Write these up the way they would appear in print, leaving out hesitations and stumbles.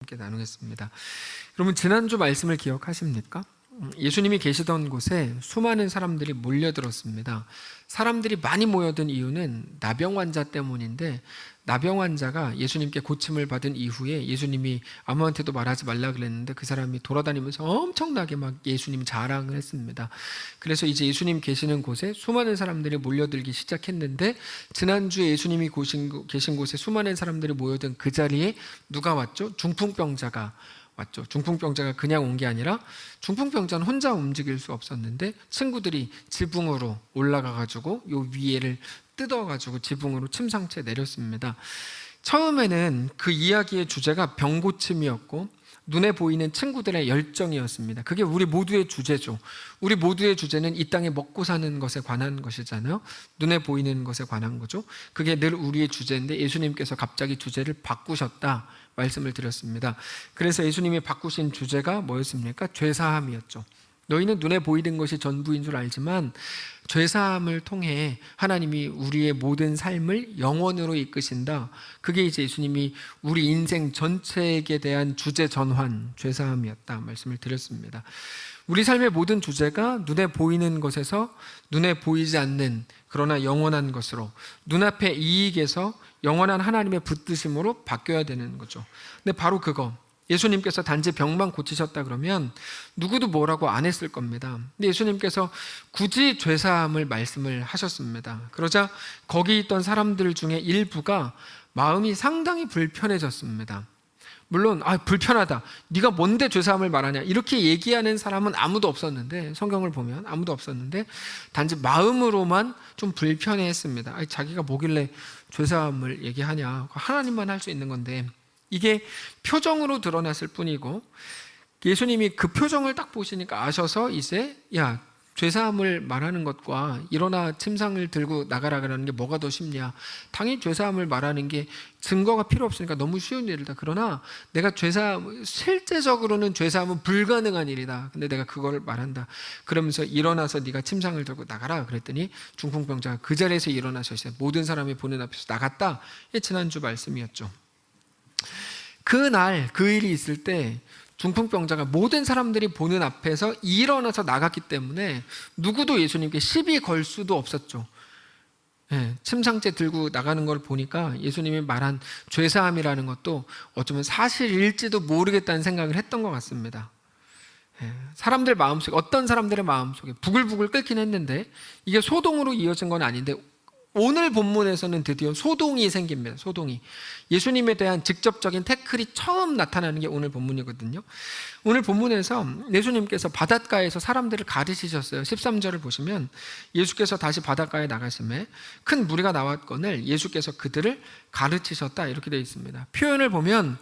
함께 나누겠습니다. 여러분, 지난주 말씀을 기억하십니까? 예수님이 계시던 곳에 수많은 사람들이 몰려들었습니다. 사람들이 많이 모여든 이유는 나병 환자 때문인데, 나병 환자가 예수님께 고침을 받은 이후에 예수님이 아무한테도 말하지 말라 그랬는데 그 사람이 돌아다니면서 엄청나게 막 예수님 자랑을 했습니다. 그래서 이제 예수님 계시는 곳에 수많은 사람들이 몰려들기 시작했는데, 지난주에 예수님이 계신 곳에 수많은 사람들이 모여든 그 자리에 누가 왔죠? 중풍병자가 왔죠. 중풍병자가 그냥 온 게 아니라, 중풍병자는 혼자 움직일 수 없었는데 친구들이 지붕으로 올라가가지고 요 위에를 뜯어가지고 지붕으로 침상채 내렸습니다. 처음에는 그 이야기의 주제가 병고침이었고 눈에 보이는 친구들의 열정이었습니다. 그게 우리 모두의 주제죠. 우리 모두의 주제는 이 땅에 먹고 사는 것에 관한 것이잖아요. 눈에 보이는 것에 관한 거죠. 그게 늘 우리의 주제인데 예수님께서 갑자기 주제를 바꾸셨다 말씀을 드렸습니다. 그래서 예수님이 바꾸신 주제가 뭐였습니까? 죄사함이었죠. 너희는 눈에 보이는 것이 전부인 줄 알지만 죄사함을 통해 하나님이 우리의 모든 삶을 영원으로 이끄신다. 그게 이제 예수님이 우리 인생 전체에 대한 주제 전환, 죄사함이었다 말씀을 드렸습니다. 우리 삶의 모든 주제가 눈에 보이는 것에서 눈에 보이지 않는 그러나 영원한 것으로, 눈앞의 이익에서 영원한 하나님의 붙드심으로 바뀌어야 되는 거죠. 근데 바로 그거, 예수님께서 단지 병만 고치셨다 그러면 누구도 뭐라고 안 했을 겁니다. 근데 예수님께서 굳이 죄사함을 말씀을 하셨습니다. 그러자 거기 있던 사람들 중에 일부가 마음이 상당히 불편해졌습니다. 물론 불편하다, 네가 뭔데 죄사함을 말하냐, 이렇게 얘기하는 사람은 아무도 없었는데, 성경을 보면 아무도 없었는데 단지 마음으로만 좀 불편해했습니다. 자기가 뭐길래 죄사함을 얘기하냐, 하나님만 할 수 있는 건데. 이게 표정으로 드러났을 뿐이고, 예수님이 그 표정을 딱 보시니까 아셔서 이제 죄사함을 말하는 것과 일어나 침상을 들고 나가라는 게 뭐가 더 쉽냐, 당연히 죄사함을 말하는 게 증거가 필요 없으니까 너무 쉬운 일이다. 그러나 내가 실제적으로는 죄사함은 불가능한 일이다. 근데 내가 그걸 말한다. 그러면서 일어나서 네가 침상을 들고 나가라 그랬더니 중풍병자가 그 자리에서 일어나서 이제 모든 사람이 보는 앞에서 나갔다. 이게 지난주 말씀이었죠. 그날 그 일이 있을 때 중풍병자가 모든 사람들이 보는 앞에서 일어나서 나갔기 때문에 누구도 예수님께 시비 걸 수도 없었죠. 침상째 들고 나가는 걸 보니까 예수님이 말한 죄사함이라는 것도 어쩌면 사실일지도 모르겠다는 생각을 했던 것 같습니다. 사람들 마음속에, 어떤 사람들의 마음속에 부글부글 끓긴 했는데 이게 소동으로 이어진 건 아닌데, 오늘 본문에서는 드디어 소동이 생깁니다. 소동이. 예수님에 대한 직접적인 태클이 처음 나타나는 게 오늘 본문이거든요. 오늘 본문에서 예수님께서 바닷가에서 사람들을 가르치셨어요. 13절을 보시면 예수께서 다시 바닷가에 나가심에 큰 무리가 나왔거늘 예수께서 그들을 가르치셨다 이렇게 되어 있습니다. 표현을 보면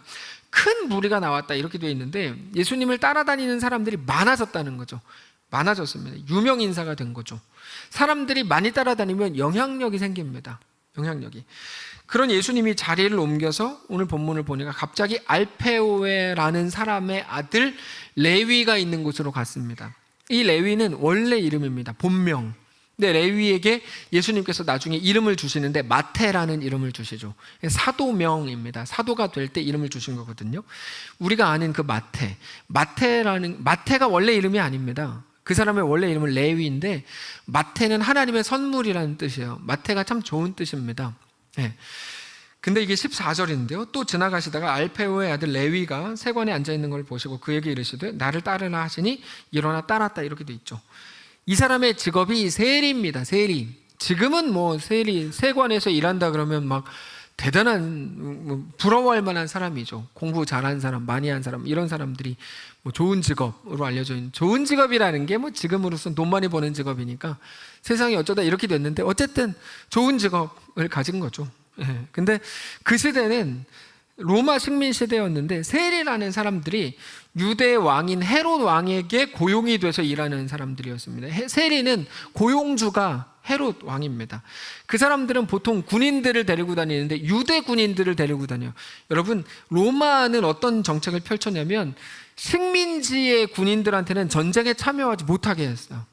큰 무리가 나왔다 이렇게 되어 있는데 예수님을 따라다니는 사람들이 많아졌다는 거죠. 많아졌습니다. 유명 인사가 된 거죠. 사람들이 많이 따라다니면 영향력이 생깁니다. 영향력이. 그런 예수님이 자리를 옮겨서 오늘 본문을 보니까 갑자기 알페오에라는 사람의 아들 레위가 있는 곳으로 갔습니다. 이 레위는 원래 이름입니다. 본명. 근데 레위에게 예수님께서 나중에 이름을 주시는데 마태라는 이름을 주시죠. 사도명입니다. 사도가 될 때 이름을 주신 거거든요. 우리가 아는 그 마태가 원래 이름이 아닙니다. 그 사람의 원래 이름은 레위인데 마태는 하나님의 선물이라는 뜻이에요. 마태가 참 좋은 뜻입니다. 근데 이게 14절인데요. 또 지나가시다가 알페오의 아들 레위가 세관에 앉아있는 걸 보시고 그에게 이르시되 나를 따르라 하시니 일어나 따랐다 이렇게 돼 있죠. 이 사람의 직업이 세리입니다. 세리. 지금은 세관에서 일한다 그러면 막 대단한, 부러워할 만한 사람이죠. 공부 잘한 사람, 많이 한 사람, 이런 사람들이 좋은 직업으로 알려져 있는, 좋은 직업이라는 게 지금으로선 돈 많이 버는 직업이니까 세상이 어쩌다 이렇게 됐는데 어쨌든 좋은 직업을 가진 거죠. 근데 그 시대는 로마 식민 시대였는데 세리라는 사람들이 유대 왕인 헤롯 왕에게 고용이 돼서 일하는 사람들이었습니다. 세리는 고용주가 헤롯 왕입니다. 그 사람들은 보통 군인들을 데리고 다니는데 유대 군인들을 데리고 다녀요. 여러분, 로마는 어떤 정책을 펼쳤냐면 식민지의 군인들한테는 전쟁에 참여하지 못하게 했어요.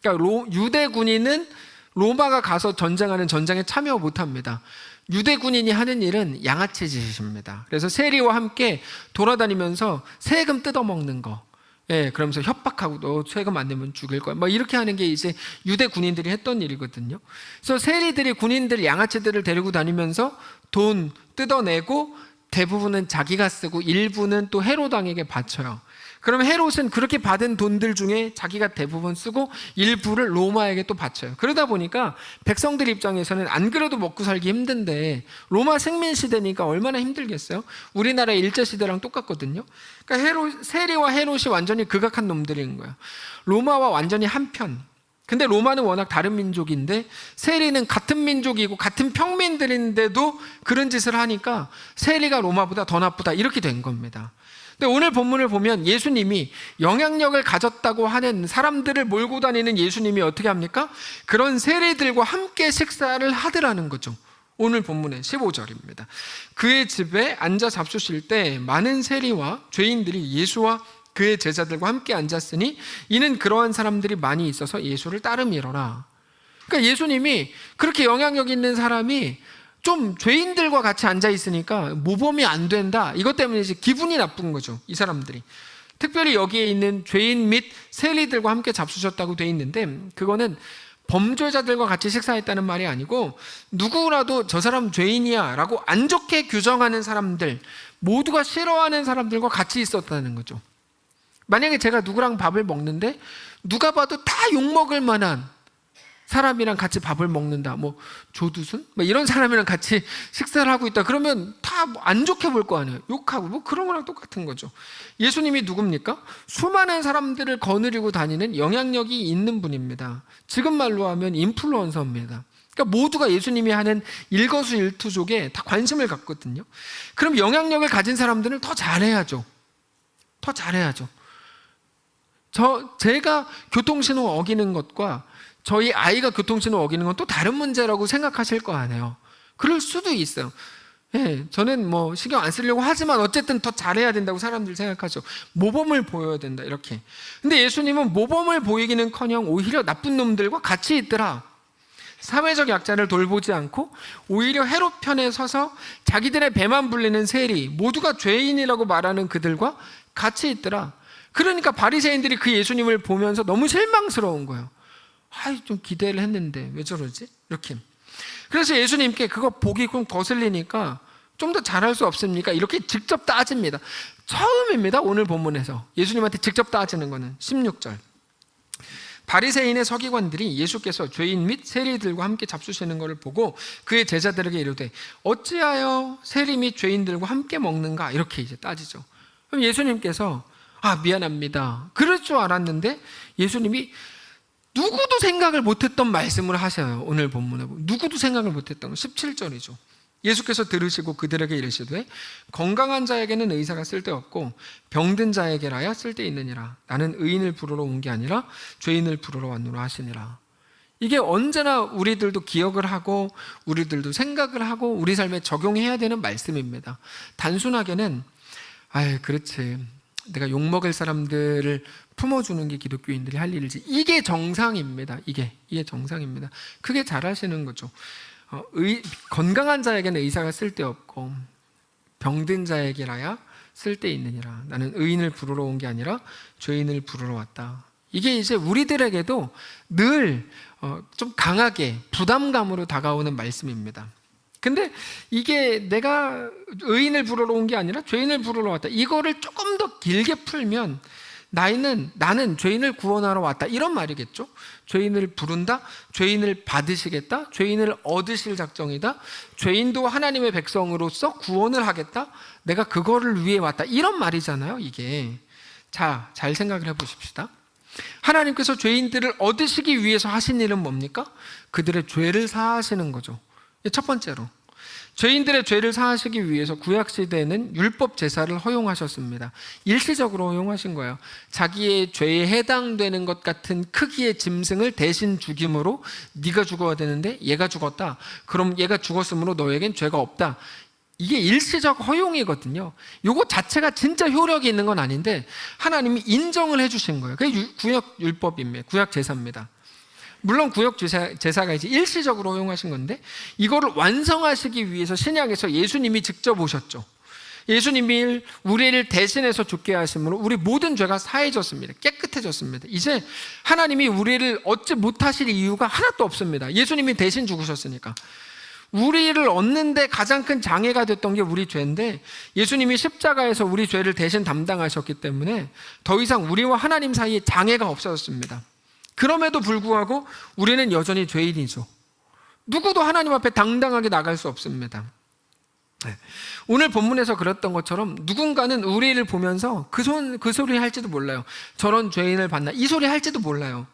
그러니까 유대 군인은 로마가 가서 전쟁하는 전쟁에 참여 못합니다. 유대 군인이 하는 일은 양아치 짓입니다. 그래서 세리와 함께 돌아다니면서 세금 뜯어먹는 거, 그러면서 협박하고 너 세금 안 내면 죽일 거야, 뭐 이렇게 하는 게 이제 유대 군인들이 했던 일이거든요. 그래서 세리들이 군인들 양아치들을 데리고 다니면서 돈 뜯어내고 대부분은 자기가 쓰고 일부는 또 헤롯 왕에게 바쳐요. 그러면 헤롯은 그렇게 받은 돈들 중에 자기가 대부분 쓰고 일부를 로마에게 또 바쳐요. 그러다 보니까 백성들 입장에서는 안 그래도 먹고 살기 힘든데 로마 식민 시대니까 얼마나 힘들겠어요? 우리나라 일제 시대랑 똑같거든요. 그러니까 세리와 헤롯이 완전히 극악한 놈들인 거예요. 로마와 완전히 한편. 근데 로마는 워낙 다른 민족인데 세리는 같은 민족이고 같은 평민들인데도 그런 짓을 하니까 세리가 로마보다 더 나쁘다, 이렇게 된 겁니다. 근데 오늘 본문을 보면 예수님이 영향력을 가졌다고 하는 사람들을 몰고 다니는 예수님이 어떻게 합니까? 그런 세리들과 함께 식사를 하더라는 거죠. 오늘 본문의 15절입니다. 그의 집에 앉아 잡수실 때 많은 세리와 죄인들이 예수와 그의 제자들과 함께 앉았으니 이는 그러한 사람들이 많이 있어서 예수를 따름이로라. 그러니까 예수님이 그렇게 영향력 있는 사람이 좀 죄인들과 같이 앉아 있으니까 모범이 안 된다, 이것 때문에 이제 기분이 나쁜 거죠, 이 사람들이. 특별히 여기에 있는 죄인 및 세리들과 함께 잡수셨다고 돼 있는데, 그거는 범죄자들과 같이 식사했다는 말이 아니고 누구라도 저 사람 죄인이야 라고 안 좋게 규정하는 사람들, 모두가 싫어하는 사람들과 같이 있었다는 거죠. 만약에 제가 누구랑 밥을 먹는데 누가 봐도 다 욕먹을 만한 사람이랑 같이 밥을 먹는다, 뭐 조두순? 뭐 이런 사람이랑 같이 식사를 하고 있다, 그러면 다 안 좋게 볼 거 아니에요. 욕하고 뭐 그런 거랑 똑같은 거죠. 예수님이 누굽니까? 수많은 사람들을 거느리고 다니는 영향력이 있는 분입니다. 지금 말로 하면 인플루언서입니다. 그러니까 모두가 예수님이 하는 일거수일투족에 다 관심을 갖거든요. 그럼 영향력을 가진 사람들은 더 잘해야죠. 더 잘해야죠. 제가 교통신호 어기는 것과 저희 아이가 교통신호 어기는 건 또 다른 문제라고 생각하실 거 아니에요. 그럴 수도 있어요. 저는 뭐 신경 안 쓰려고 하지만 어쨌든 더 잘해야 된다고 사람들 생각하죠. 모범을 보여야 된다, 이렇게. 근데 예수님은 모범을 보이기는커녕 오히려 나쁜 놈들과 같이 있더라. 사회적 약자를 돌보지 않고 오히려 헤롯 편에 서서 자기들의 배만 불리는 세리, 모두가 죄인이라고 말하는 그들과 같이 있더라. 그러니까 바리새인들이 그 예수님을 보면서 너무 실망스러운 거예요. 좀 기대를 했는데 왜 저러지? 이렇게. 그래서 예수님께 그거 보기 좀 거슬리니까 좀 더 잘할 수 없습니까? 이렇게 직접 따집니다. 처음입니다, 오늘 본문에서 예수님한테 직접 따지는 거는. 16절. 바리새인의 서기관들이 예수께서 죄인 및 세리들과 함께 잡수시는 것을 보고 그의 제자들에게 이르되 어찌하여 세리 및 죄인들과 함께 먹는가, 이렇게 이제 따지죠. 그럼 예수님께서 미안합니다, 그럴 줄 알았는데 예수님이 누구도 생각을 못했던 말씀을 하셔요. 오늘 본문에 보면 누구도 생각을 못했던 거. 17절이죠. 예수께서 들으시고 그들에게 이르시되 건강한 자에게는 의사가 쓸데없고 병든 자에게라야 쓸데있느니라. 나는 의인을 부르러 온 게 아니라 죄인을 부르러 왔노라 하시니라. 이게 언제나 우리들도 기억을 하고 우리들도 생각을 하고 우리 삶에 적용해야 되는 말씀입니다. 단순하게는 그렇지, 내가 욕먹을 사람들을 품어주는 게 기독교인들이 할 일이지, 이게 정상입니다. 이게 정상입니다. 그게 잘하시는 거죠. 건강한 자에게는 의사가 쓸데없고 병든 자에게라야 쓸데있느니라. 나는 의인을 부르러 온 게 아니라 죄인을 부르러 왔다. 이게 이제 우리들에게도 늘 좀 강하게 부담감으로 다가오는 말씀입니다. 근데 이게 내가 의인을 부르러 온 게 아니라 죄인을 부르러 왔다, 이거를 조금 더 길게 풀면 나는 죄인을 구원하러 왔다, 이런 말이겠죠. 죄인을 부른다, 죄인을 받으시겠다, 죄인을 얻으실 작정이다, 죄인도 하나님의 백성으로서 구원을 하겠다, 내가 그거를 위해 왔다, 이런 말이잖아요, 이게. 자, 잘 생각을 해보십시다. 하나님께서 죄인들을 얻으시기 위해서 하신 일은 뭡니까? 그들의 죄를 사하시는 거죠. 첫 번째로 죄인들의 죄를 사하시기 위해서 구약시대에는 율법 제사를 허용하셨습니다. 일시적으로 허용하신 거예요. 자기의 죄에 해당되는 것 같은 크기의 짐승을 대신 죽임으로 네가 죽어야 되는데 얘가 죽었다, 그럼 얘가 죽었으므로 너에겐 죄가 없다. 이게 일시적 허용이거든요. 이거 자체가 진짜 효력이 있는 건 아닌데 하나님이 인정을 해주신 거예요. 그게 구약 율법입니다. 구약 제사입니다. 물론 구역 제사가 이제 일시적으로 허용하신 건데 이거를 완성하시기 위해서 신약에서 예수님이 직접 오셨죠. 예수님이 우리를 대신해서 죽게 하심으로 우리 모든 죄가 사해졌습니다. 깨끗해졌습니다. 이제 하나님이 우리를 얻지 못하실 이유가 하나도 없습니다. 예수님이 대신 죽으셨으니까. 우리를 얻는데 가장 큰 장애가 됐던 게 우리 죄인데 예수님이 십자가에서 우리 죄를 대신 담당하셨기 때문에 더 이상 우리와 하나님 사이에 장애가 없어졌습니다. 그럼에도 불구하고 우리는 여전히 죄인이죠. 누구도 하나님 앞에 당당하게 나갈 수 없습니다. 오늘 본문에서 그랬던 것처럼 누군가는 우리를 보면서 그 소리 할지도 몰라요. 저런 죄인을 봤나? 이 소리 할지도 몰라요.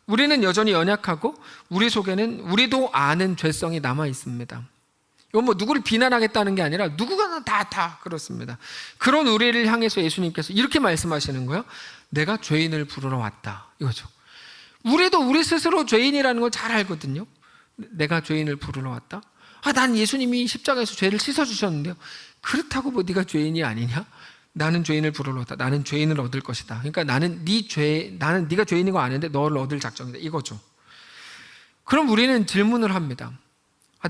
우리는 여전히 연약하고 우리 속에는 우리도 아는 죄성이 남아 있습니다. 이건 뭐 누구를 비난하겠다는 게 아니라 누구나 다 그렇습니다. 그런 우리를 향해서 예수님께서 이렇게 말씀하시는 거예요. 내가 죄인을 부르러 왔다 이거죠. 우리도 우리 스스로 죄인이라는 걸 잘 알거든요. 내가 죄인을 부르러 왔다. 난 예수님이 십자가에서 죄를 씻어주셨는데요. 그렇다고 뭐 네가 죄인이 아니냐? 나는 죄인을 부르러 왔다. 나는 죄인을 얻을 것이다. 그러니까 나는 네가 죄인인 거 아는데 너를 얻을 작정이다. 이거죠. 그럼 우리는 질문을 합니다.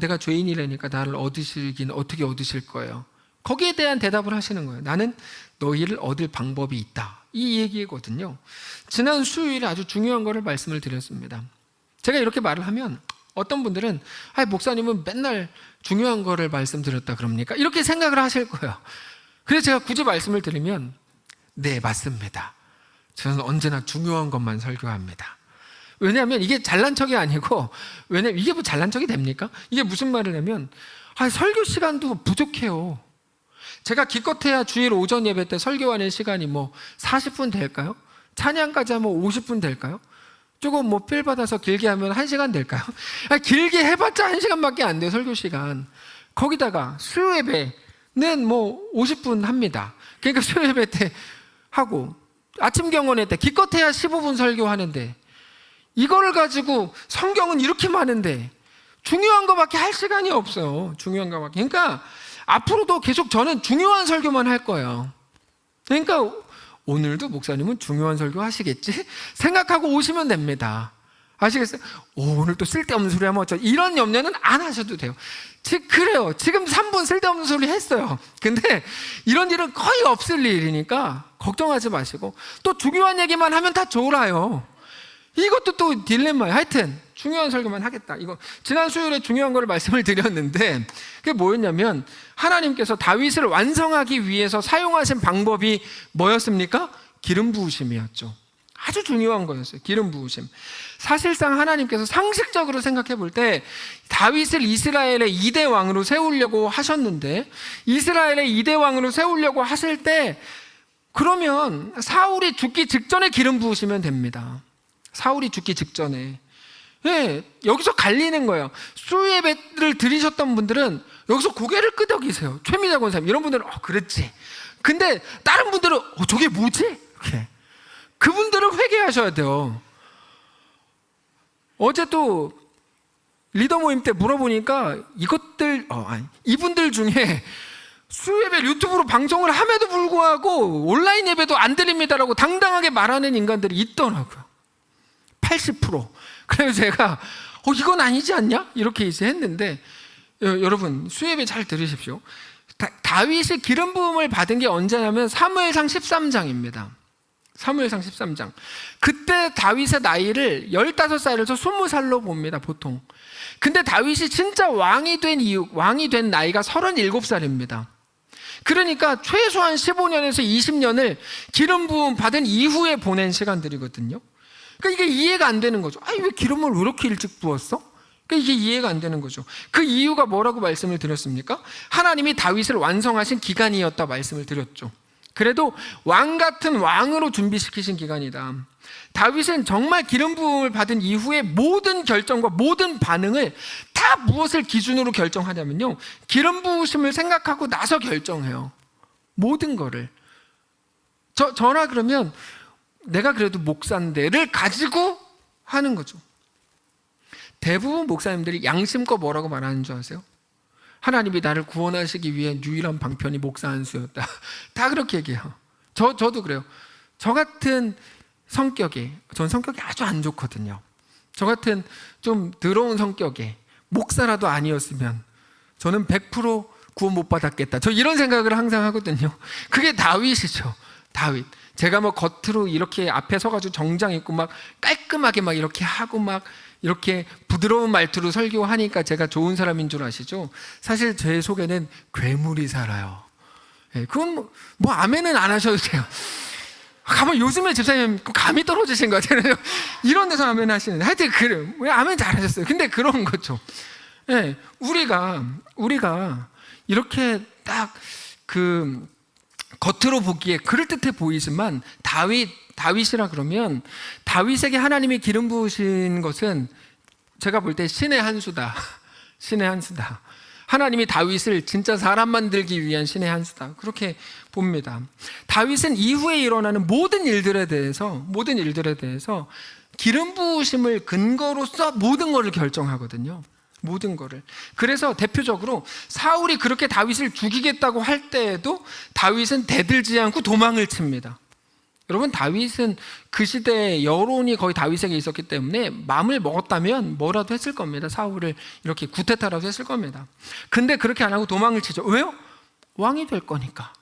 내가 죄인이라니까 나를 얻으시긴 어떻게 얻으실 거예요? 거기에 대한 대답을 하시는 거예요. 나는 너희를 얻을 방법이 있다. 이 얘기거든요. 지난 수요일에 아주 중요한 거를 말씀을 드렸습니다. 제가 이렇게 말을 하면 어떤 분들은 목사님은 맨날 중요한 거를 말씀드렸다 그럽니까? 이렇게 생각을 하실 거예요. 그래서 제가 굳이 말씀을 드리면 네, 맞습니다. 저는 언제나 중요한 것만 설교합니다. 왜냐하면 이게 잘난 척이 아니고, 왜냐면 이게 뭐 잘난 척이 됩니까? 이게 무슨 말이냐면 설교 시간도 부족해요. 제가 기껏해야 주일 오전 예배 때 설교하는 시간이 뭐 40분 될까요? 찬양까지 하면 50분 될까요? 조금 뭐 필 받아서 길게 하면 1시간 될까요? 길게 해봤자 1시간밖에 안 돼요, 설교 시간. 거기다가 수요 예배는 뭐 50분 합니다. 그러니까 수요 예배 때 하고 아침 경건회 때 기껏해야 15분 설교하는데 이거를 가지고 성경은 이렇게 많은데 중요한 거밖에 할 시간이 없어요. 중요한 거밖에. 그러니까 앞으로도 계속 저는 중요한 설교만 할 거예요. 그러니까 오늘도 목사님은 중요한 설교 하시겠지? 생각하고 오시면 됩니다. 아시겠어요? 오늘 또 쓸데없는 소리 하면 어쩌 이런 염려는 안 하셔도 돼요. 그래요. 지금 3분 쓸데없는 소리 했어요. 근데 이런 일은 거의 없을 일이니까 걱정하지 마시고 또 중요한 얘기만 하면 다 졸아요. 이것도 또 딜레마예요. 하여튼 중요한 설교만 하겠다. 이거 지난 수요일에 중요한 거를 말씀을 드렸는데 그게 뭐였냐면 하나님께서 다윗을 완성하기 위해서 사용하신 방법이 뭐였습니까? 기름 부으심이었죠. 아주 중요한 거였어요. 기름 부으심. 사실상 하나님께서 상식적으로 생각해 볼 때 다윗을 이스라엘의 2대 왕으로 세우려고 하셨는데 이스라엘의 2대 왕으로 세우려고 하실 때 그러면 사울이 죽기 직전에 기름 부으시면 됩니다. 사울이 죽기 직전에. 네, 여기서 갈리는 거예요. 수예배를 드리셨던 분들은 여기서 고개를 끄덕이세요. 최미자 권사님 이런 분들은 그랬지. 근데 다른 분들은 저게 뭐지? 이렇게. 그분들은 회개하셔야 돼요. 어제 또 리더 모임 때 물어보니까 이분들 중에 수예배 유튜브로 방송을 함에도 불구하고 온라인 예배도 안 드립니다라고 당당하게 말하는 인간들이 있더라고요. 80%. 그래서 제가 이건 아니지 않냐? 이렇게 이제 했는데 여러분 수예배 잘 들으십시오. 다윗이 기름 부음을 받은 게 언제냐면 사무엘상 13장입니다. 사무엘상 13장. 그때 다윗의 나이를 15살에서 20살로 봅니다, 보통. 근데 다윗이 진짜 왕이 된 나이가 37살입니다. 그러니까 최소한 15년에서 20년을 기름 부음 받은 이후에 보낸 시간들이거든요. 그러니까 이게 이해가 안 되는 거죠. 왜 기름을 왜 이렇게 일찍 부었어? 그러니까 이게 이해가 안 되는 거죠. 그 이유가 뭐라고 말씀을 드렸습니까? 하나님이 다윗을 완성하신 기간이었다 말씀을 드렸죠. 그래도 왕 같은 왕으로 준비시키신 기간이다. 다윗은 정말 기름 부음을 받은 이후에 모든 결정과 모든 반응을 다 무엇을 기준으로 결정하냐면요, 기름 부으심을 생각하고 나서 결정해요. 모든 거를. 저나 그러면 내가 그래도 목사인데를 가지고 하는 거죠. 대부분 목사님들이 양심껏 뭐라고 말하는 줄 아세요? 하나님이 나를 구원하시기 위해 유일한 방편이 목사 안수였다. 다 그렇게 얘기해요. 저도 그래요. 저 같은 성격이, 전 성격이 아주 안 좋거든요. 저 같은 좀 더러운 성격에 목사라도 아니었으면 저는 100% 구원 못 받았겠다. 저 이런 생각을 항상 하거든요. 그게 다윗이죠. 다윗. 제가 뭐 겉으로 이렇게 앞에 서가지고 정장 입고 막 깔끔하게 막 이렇게 하고 막 이렇게 부드러운 말투로 설교하니까 제가 좋은 사람인 줄 아시죠? 사실 제 속에는 괴물이 살아요. 그건 뭐 아멘은 안 하셔도 돼요. 가만 요즘에 집사님 감이 떨어지신 것 같아요. 이런 데서 아멘 하시는데 하여튼 그래 왜 아멘 잘하셨어요. 근데 그런 거죠. 우리가 이렇게 딱 그 겉으로 보기에 그럴듯해 보이지만 다윗이라 그러면 다윗에게 하나님이 기름 부으신 것은 제가 볼 때 신의 한 수다. 신의 한 수다. 하나님이 다윗을 진짜 사람 만들기 위한 신의 한 수다. 그렇게 봅니다. 다윗은 이후에 일어나는 모든 일들에 대해서 기름 부으심을 근거로서 모든 것을 결정하거든요. 모든 거를. 그래서 대표적으로 사울이 그렇게 다윗을 죽이겠다고 할 때에도 다윗은 대들지 않고 도망을 칩니다. 여러분, 다윗은 그 시대에 여론이 거의 다윗에게 있었기 때문에 마음을 먹었다면 뭐라도 했을 겁니다. 사울을 이렇게 구태타라도 했을 겁니다. 근데 그렇게 안 하고 도망을 치죠. 왜요? 왕이 될 거니까.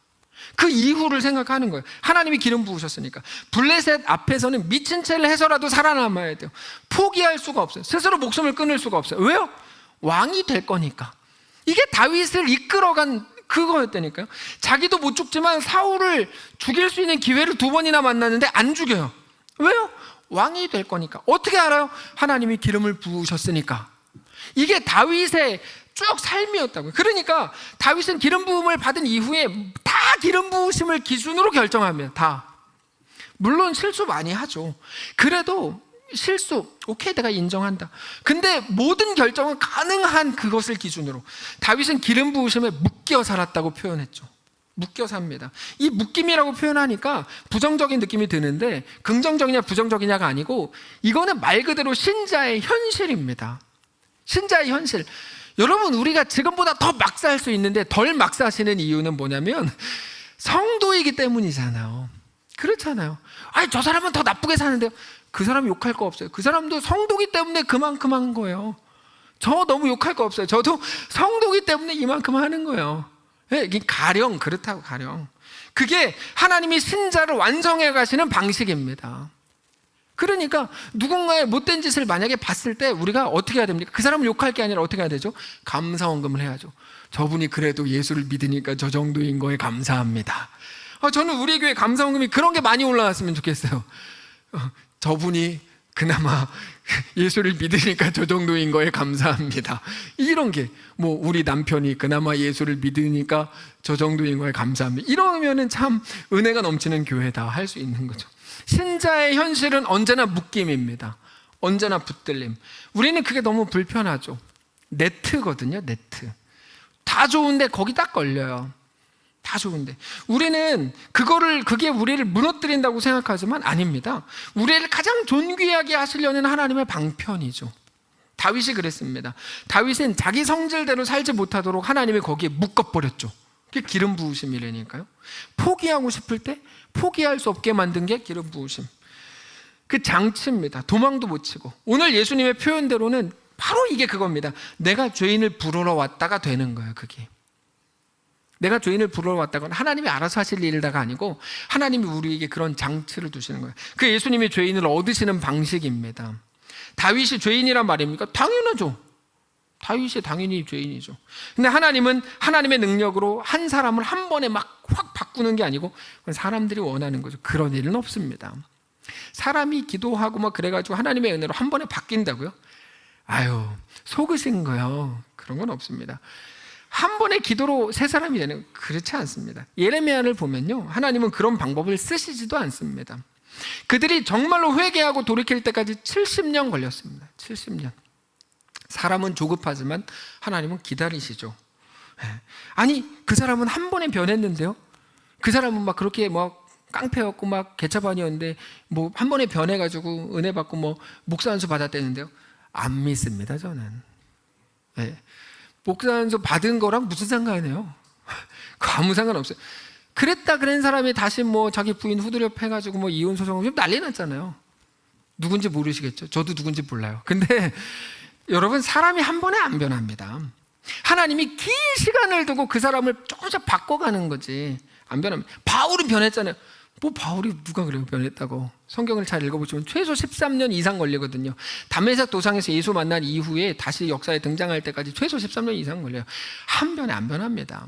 그 이후를 생각하는 거예요. 하나님이 기름 부으셨으니까. 블레셋 앞에서는 미친 채를 해서라도 살아남아야 돼요. 포기할 수가 없어요. 스스로 목숨을 끊을 수가 없어요. 왜요? 왕이 될 거니까. 이게 다윗을 이끌어간 그거였다니까요. 자기도 못 죽지만 사울을 죽일 수 있는 기회를 2번이나 만났는데 안 죽여요. 왜요? 왕이 될 거니까. 어떻게 알아요? 하나님이 기름을 부으셨으니까. 이게 다윗의 쭉 삶이었다고요. 그러니까 다윗은 기름 부음을 받은 이후에 다 기름 부으심을 기준으로 결정합니다. 다. 물론 실수 많이 하죠. 그래도 실수, 오케이, 내가 인정한다. 근데 모든 결정은 가능한 그것을 기준으로. 다윗은 기름 부으심에 묶여 살았다고 표현했죠. 묶여 삽니다. 이 묶임이라고 표현하니까 부정적인 느낌이 드는데 긍정적이냐 부정적이냐가 아니고 이거는 말 그대로 신자의 현실입니다. 신자의 현실. 여러분, 우리가 지금보다 더 막 살 수 있는데 덜 막 사시는 이유는 뭐냐면 성도이기 때문이잖아요. 그렇잖아요. 아니, 저 사람은 더 나쁘게 사는데요. 그 사람 욕할 거 없어요. 그 사람도 성도기 때문에 그만큼 한 거예요. 저 너무 욕할 거 없어요. 저도 성도기 때문에 이만큼 하는 거예요. 이게 가령 그렇다고, 가령. 그게 하나님이 신자를 완성해 가시는 방식입니다. 그러니까 누군가의 못된 짓을 만약에 봤을 때 우리가 어떻게 해야 됩니까? 그 사람을 욕할 게 아니라 어떻게 해야 되죠? 감사원금을 해야죠. 저분이 그래도 예수를 믿으니까 저 정도인 거에 감사합니다. 저는 우리 교회 감사원금이 그런 게 많이 올라왔으면 좋겠어요. 저분이 그나마 예수를 믿으니까 저 정도인 거에 감사합니다. 이런 게, 뭐 우리 남편이 그나마 예수를 믿으니까 저 정도인 거에 감사합니다. 이러면은 참 은혜가 넘치는 교회다 할 수 있는 거죠. 신자의 현실은 언제나 묶임입니다. 언제나 붙들림. 우리는 그게 너무 불편하죠. 네트거든요, 네트. 다 좋은데 거기 딱 걸려요. 다 좋은데 우리는 그게 우리를 무너뜨린다고 생각하지만 아닙니다. 우리를 가장 존귀하게 하시려는 하나님의 방편이죠. 다윗이 그랬습니다. 다윗은 자기 성질대로 살지 못하도록 하나님이 거기에 묶어버렸죠. 그게 기름 부으심이라니까요. 포기하고 싶을 때 포기할 수 없게 만든 게 기름 부으심. 그 장치입니다. 도망도 못 치고. 오늘 예수님의 표현대로는 바로 이게 그겁니다. 내가 죄인을 부르러 왔다가 되는 거예요. 그게 내가 죄인을 부르러 왔다고는 하나님이 알아서 하실 일다가 아니고 하나님이 우리에게 그런 장치를 두시는 거예요. 그 예수님이 죄인을 얻으시는 방식입니다. 다윗이 죄인이란 말입니까? 당연하죠. 다윗이 당연히 죄인이죠. 근데 하나님은 하나님의 능력으로 한 사람을 한 번에 막 확 바꾸는 게 아니고 사람들이 원하는 거죠. 그런 일은 없습니다. 사람이 기도하고 막 그래가지고 하나님의 은혜로 한 번에 바뀐다고요? 아유, 속으신 거요. 그런 건 없습니다. 한 번의 기도로 새 사람이 되는, 그렇지 않습니다. 예레미야를 보면요, 하나님은 그런 방법을 쓰시지도 않습니다. 그들이 정말로 회개하고 돌이킬 때까지 70년 걸렸습니다. 70년. 사람은 조급하지만 하나님은 기다리시죠. 아니, 그 사람은 한 번에 변했는데요. 그 사람은 막 그렇게 막 깡패였고 막 개차반이었는데 뭐 한 번에 변해가지고 은혜 받고 뭐 목사 안수 받았다는데요. 안 믿습니다, 저는. 목사 안수 받은 거랑 무슨 상관이에요? 아무 상관없어요. 그랬다 그런 사람이 다시 뭐 자기 부인 후드려 패가지고 뭐 이혼 소송을 좀 난리 났잖아요. 누군지 모르시겠죠? 저도 누군지 몰라요. 근데 여러분, 사람이 한 번에 안 변합니다. 하나님이 긴 시간을 두고 그 사람을 조금씩 바꿔가는 거지 안 변합니다. 바울은 변했잖아요. 뭐 바울이 누가 그래요 변했다고. 성경을 잘 읽어보시면 최소 13년 이상 걸리거든요. 다메섹 도상에서 예수 만난 이후에 다시 역사에 등장할 때까지 최소 13년 이상 걸려요. 한 번에 안 변합니다.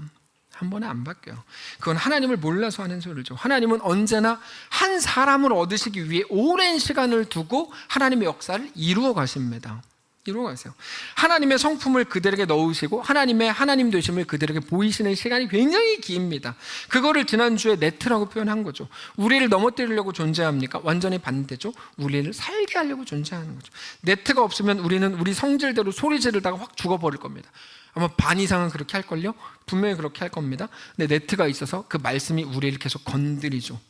한 번에 안 바뀌어요. 그건 하나님을 몰라서 하는 소리죠. 하나님은 언제나 한 사람을 얻으시기 위해 오랜 시간을 두고 하나님의 역사를 이루어 가십니다. 이루어 가세요. 하나님의 성품을 그들에게 넣으시고 하나님의 하나님 되심을 그들에게 보이시는 시간이 굉장히 깁니다. 그거를 지난주에 네트라고 표현한 거죠. 우리를 넘어뜨리려고 존재합니까? 완전히 반대죠. 우리를 살게 하려고 존재하는 거죠. 네트가 없으면 우리는 우리 성질대로 소리 지르다가 확 죽어버릴 겁니다. 아마 반 이상은 그렇게 할걸요? 분명히 그렇게 할 겁니다. 근데 네트가 있어서 그 말씀이 우리를 계속 건드리죠.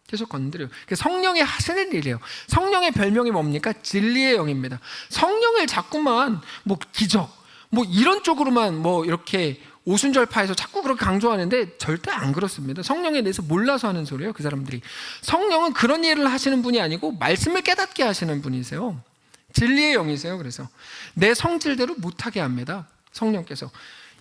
계속 건드려요. 성령이 하시는 일이에요. 성령의 별명이 뭡니까? 진리의 영입니다. 성령을 자꾸만 뭐 기적, 뭐 이런 쪽으로만 뭐 이렇게 오순절파에서 자꾸 그렇게 강조하는데 절대 안 그렇습니다. 성령에 대해서 몰라서 하는 소리예요, 그 사람들이. 성령은 그런 일을 하시는 분이 아니고 말씀을 깨닫게 하시는 분이세요. 진리의 영이세요. 그래서 내 성질대로 못하게 합니다. 성령께서.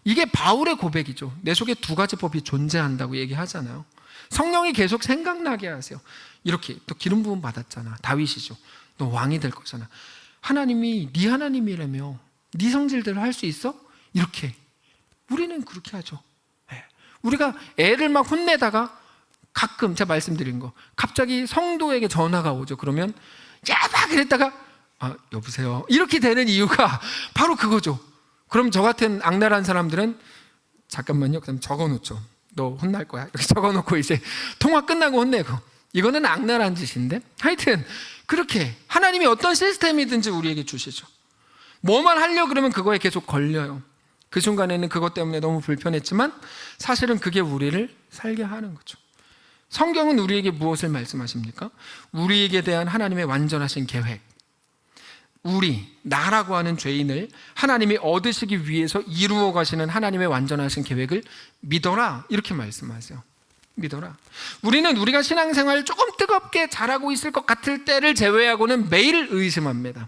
이게 바울의 고백이죠. 내 속에 두 가지 법이 존재한다고 얘기하잖아요. 성령이 계속 생각나게 하세요. 이렇게 또 기름 부음 받았잖아. 다윗이죠. 너 왕이 될 거잖아. 하나님이 네 하나님이라며 네 성질대로 할 수 있어? 이렇게. 우리는 그렇게 하죠. 우리가 애를 막 혼내다가 가끔 제가 말씀드린 거 갑자기 성도에게 전화가 오죠. 그러면 막 이랬다가 여보세요 이렇게 되는 이유가 바로 그거죠. 그럼 저 같은 악랄한 사람들은 잠깐만요. 그다음 적어놓죠. 너 혼날 거야. 이렇게 적어놓고 이제 통화 끝나고 혼내고. 이거는 악랄한 짓인데 하여튼 그렇게 하나님이 어떤 시스템이든지 우리에게 주시죠. 뭐만 하려고 그러면 그거에 계속 걸려요. 그 순간에는 그것 때문에 너무 불편했지만 사실은 그게 우리를 살게 하는 거죠. 성경은 우리에게 무엇을 말씀하십니까? 우리에게 대한 하나님의 완전하신 계획, 나라고 하는 죄인을 하나님이 얻으시기 위해서 이루어 가시는 하나님의 완전하신 계획을 믿어라, 이렇게 말씀하세요. 믿어라. 우리는 우리가 신앙생활을 조금 뜨겁게 잘하고 있을 것 같을 때를 제외하고는 매일 의심합니다.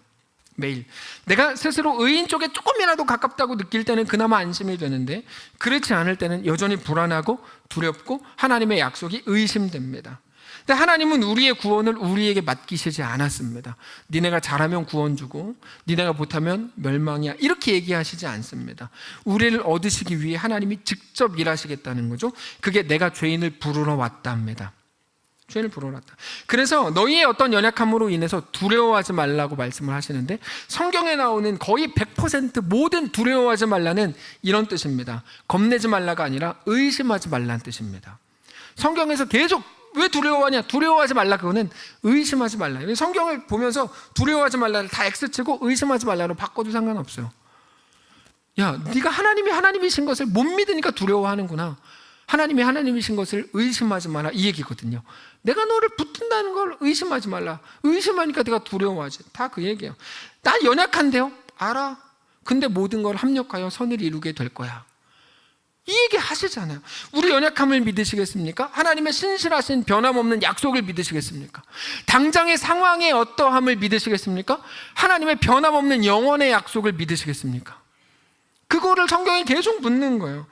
매일. 내가 스스로 의인 쪽에 조금이라도 가깝다고 느낄 때는 그나마 안심이 되는데 그렇지 않을 때는 여전히 불안하고 두렵고 하나님의 약속이 의심됩니다. 근데 하나님은 우리의 구원을 우리에게 맡기시지 않았습니다. 니네가 잘하면 구원 주고 니네가 못하면 멸망이야, 이렇게 얘기하시지 않습니다. 우리를 얻으시기 위해 하나님이 직접 일하시겠다는 거죠. 그게 내가 죄인을 부르러 왔다 합니다. 죄인을 부르러 왔다. 그래서 너희의 어떤 연약함으로 인해서 두려워하지 말라고 말씀을 하시는데 성경에 나오는 거의 100% 모든 두려워하지 말라는 이런 뜻입니다. 겁내지 말라가 아니라 의심하지 말라는 뜻입니다. 성경에서 계속 왜 두려워하냐? 두려워하지 말라, 그거는 의심하지 말라. 성경을 보면서 두려워하지 말라를 다 X치고 의심하지 말라로 바꿔도 상관없어요. 야, 네가 하나님이 하나님이신 것을 못 믿으니까 두려워하는구나. 하나님이 하나님이신 것을 의심하지 마라, 이 얘기거든요. 내가 너를 붙든다는 걸 의심하지 말라. 의심하니까 내가 두려워하지. 다 그 얘기예요. 난 연약한데요? 알아. 근데 모든 걸 합력하여 선을 이루게 될 거야. 이 얘기 하시잖아요. 우리 연약함을 믿으시겠습니까? 하나님의 신실하신 변함없는 약속을 믿으시겠습니까? 당장의 상황의 어떠함을 믿으시겠습니까? 하나님의 변함없는 영원의 약속을 믿으시겠습니까? 그거를 성경이 계속 묻는 거예요.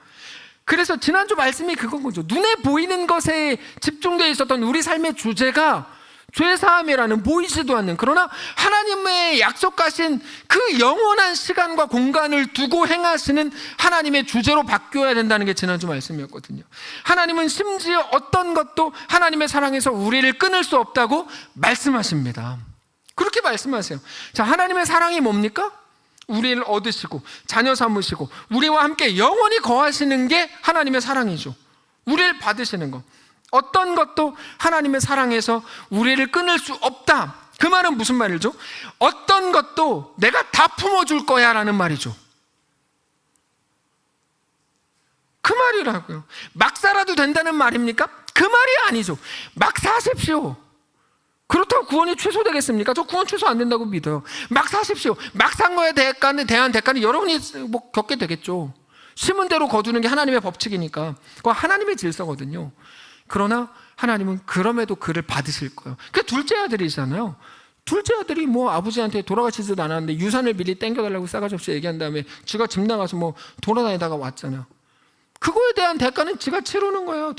그래서 지난주 말씀이 그건 거죠. 눈에 보이는 것에 집중되어 있었던 우리 삶의 주제가 죄사함이라는 보이지도 않는, 그러나 하나님의 약속하신 그 영원한 시간과 공간을 두고 행하시는 하나님의 주제로 바뀌어야 된다는 게 지난주 말씀이었거든요. 하나님은 심지어 어떤 것도 하나님의 사랑에서 우리를 끊을 수 없다고 말씀하십니다. 그렇게 말씀하세요. 자, 하나님의 사랑이 뭡니까? 우리를 얻으시고 자녀 삼으시고 우리와 함께 영원히 거하시는 게 하나님의 사랑이죠. 우리를 받으시는 것, 어떤 것도 하나님의 사랑에서 우리를 끊을 수 없다. 그 말은 무슨 말이죠? 어떤 것도 내가 다 품어줄 거야 라는 말이죠. 그 말이라고요. 막 살아도 된다는 말입니까? 그 말이 아니죠. 막 사십시오. 그렇다고 구원이 취소되겠습니까? 저 구원 취소 안 된다고 믿어요. 막 사십시오. 막 산 거에 대한 대가는 여러분이 뭐 겪게 되겠죠. 심은 대로 거두는 게 하나님의 법칙이니까. 그거 하나님의 질서거든요. 그러나 하나님은 그럼에도 그를 받으실 거예요. 그 둘째 아들이잖아요. 둘째 아들이 뭐 아버지한테 돌아가시지도 않았는데 유산을 미리 땡겨달라고 싸가지 없이 얘기한 다음에 지가 집 나가서 뭐 돌아다니다가 왔잖아요. 그거에 대한 대가는 지가 치르는 거예요.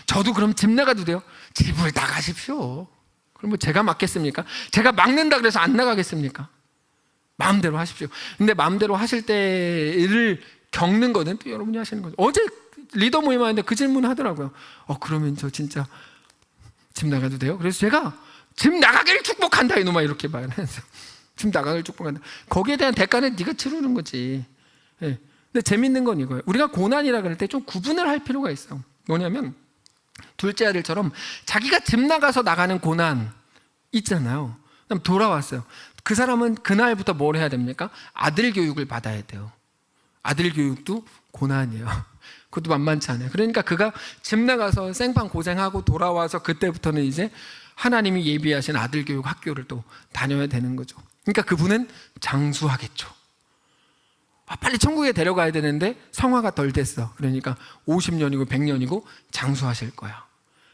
저도 그럼 집 나가도 돼요? 집을 나가십시오. 그럼 뭐 제가 막겠습니까? 제가 막는다 그래서 안 나가겠습니까? 마음대로 하십시오. 근데 마음대로 하실 때를 겪는 거는 또 여러분이 하시는 거죠. 어제 리더 모임 하는데 그 질문 하더라고요. 그러면 저 진짜 집 나가도 돼요? 그래서 제가 집 나가기를 축복한다 이놈아 이렇게 말해서 집 나가기를 축복한다. 거기에 대한 대가는 네가 치르는 거지. 예. 근데 재밌는 건 이거예요. 우리가 고난이라 그럴 때 좀 구분을 할 필요가 있어요. 뭐냐면 둘째 아들처럼 자기가 집 나가서 나가는 고난 있잖아요. 그럼 돌아왔어요. 그 사람은 그날부터 뭘 해야 됩니까? 아들 교육을 받아야 돼요. 아들 교육도 고난이에요. 그것도 만만치 않아요. 그러니까 그가 집 나가서 생판 고생하고 돌아와서 그때부터는 이제 하나님이 예비하신 아들 교육 학교를 또 다녀야 되는 거죠. 그러니까 그분은 장수하겠죠. 빨리 천국에 데려가야 되는데 성화가 덜 됐어. 그러니까 50년이고 100년이고 장수하실 거야.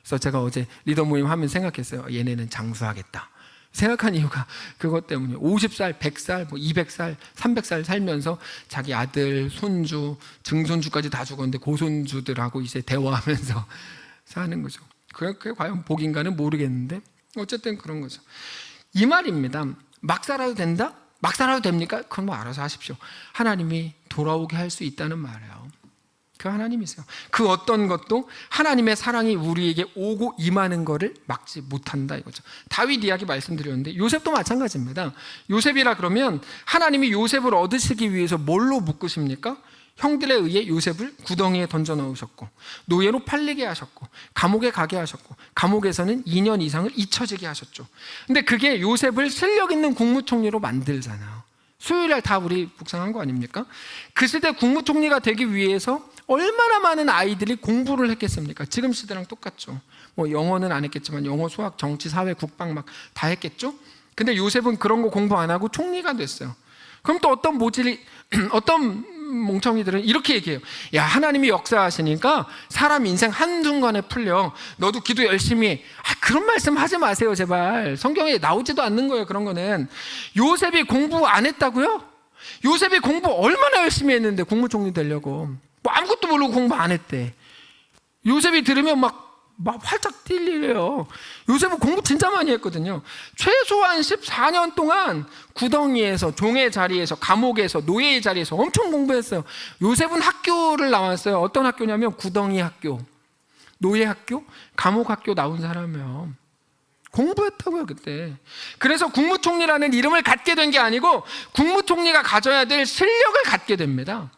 그래서 제가 어제 리더 모임 하면 생각했어요. 얘네는 장수하겠다. 생각한 이유가 그것 때문이에요. 50살, 100살, 뭐 200살, 300살 살면서 자기 아들, 손주, 증손주까지 다 죽었는데 고손주들하고 이제 대화하면서 사는 거죠. 그게 과연 복인가는 모르겠는데 어쨌든 그런 거죠. 이 말입니다. 막 살아도 된다? 막 살아도 됩니까? 그건 뭐 알아서 하십시오. 하나님이 돌아오게 할 수 있다는 말이에요. 그 하나님이세요. 그 어떤 것도 하나님의 사랑이 우리에게 오고 임하는 것을 막지 못한다 이거죠. 다윗 이야기 말씀드렸는데 요셉도 마찬가지입니다. 요셉이라 그러면 하나님이 요셉을 얻으시기 위해서 뭘로 묶으십니까? 형들에 의해 요셉을 구덩이에 던져 넣으셨고 노예로 팔리게 하셨고 감옥에 가게 하셨고 감옥에서는 2년 이상을 잊혀지게 하셨죠. 근데 그게 요셉을 실력 있는 국무총리로 만들잖아요. 수요일날 다 우리 묵상한 거 아닙니까? 그 시대 국무총리가 되기 위해서 얼마나 많은 아이들이 공부를 했겠습니까? 지금 시대랑 똑같죠. 뭐 영어는 안 했겠지만 영어, 수학, 정치, 사회, 국방 막 다 했겠죠. 근데 요셉은 그런 거 공부 안 하고 총리가 됐어요. 그럼 또 어떤 멍청이들은 이렇게 얘기해요. 야, 하나님이 역사하시니까 사람 인생 한순간에 풀려. 너도 기도 열심히 해. 그런 말씀 하지 마세요 제발. 성경에 나오지도 않는 거예요. 그런 거는. 요셉이 공부 안 했다고요? 요셉이 공부 얼마나 열심히 했는데 국무총리 되려고. 뭐 아무것도 모르고 공부 안 했대. 요셉이 들으면 막 활짝 뛸리래요. 요셉은 공부 진짜 많이 했거든요. 최소한 14년 동안 구덩이에서, 종의 자리에서, 감옥에서, 노예의 자리에서 엄청 공부했어요. 요셉은 학교를 나왔어요. 어떤 학교냐면 구덩이 학교, 노예 학교, 감옥 학교 나온 사람이에요. 공부했다고요 그때. 그래서 국무총리라는 이름을 갖게 된 게 아니고 국무총리가 가져야 될 실력을 갖게 됩니다.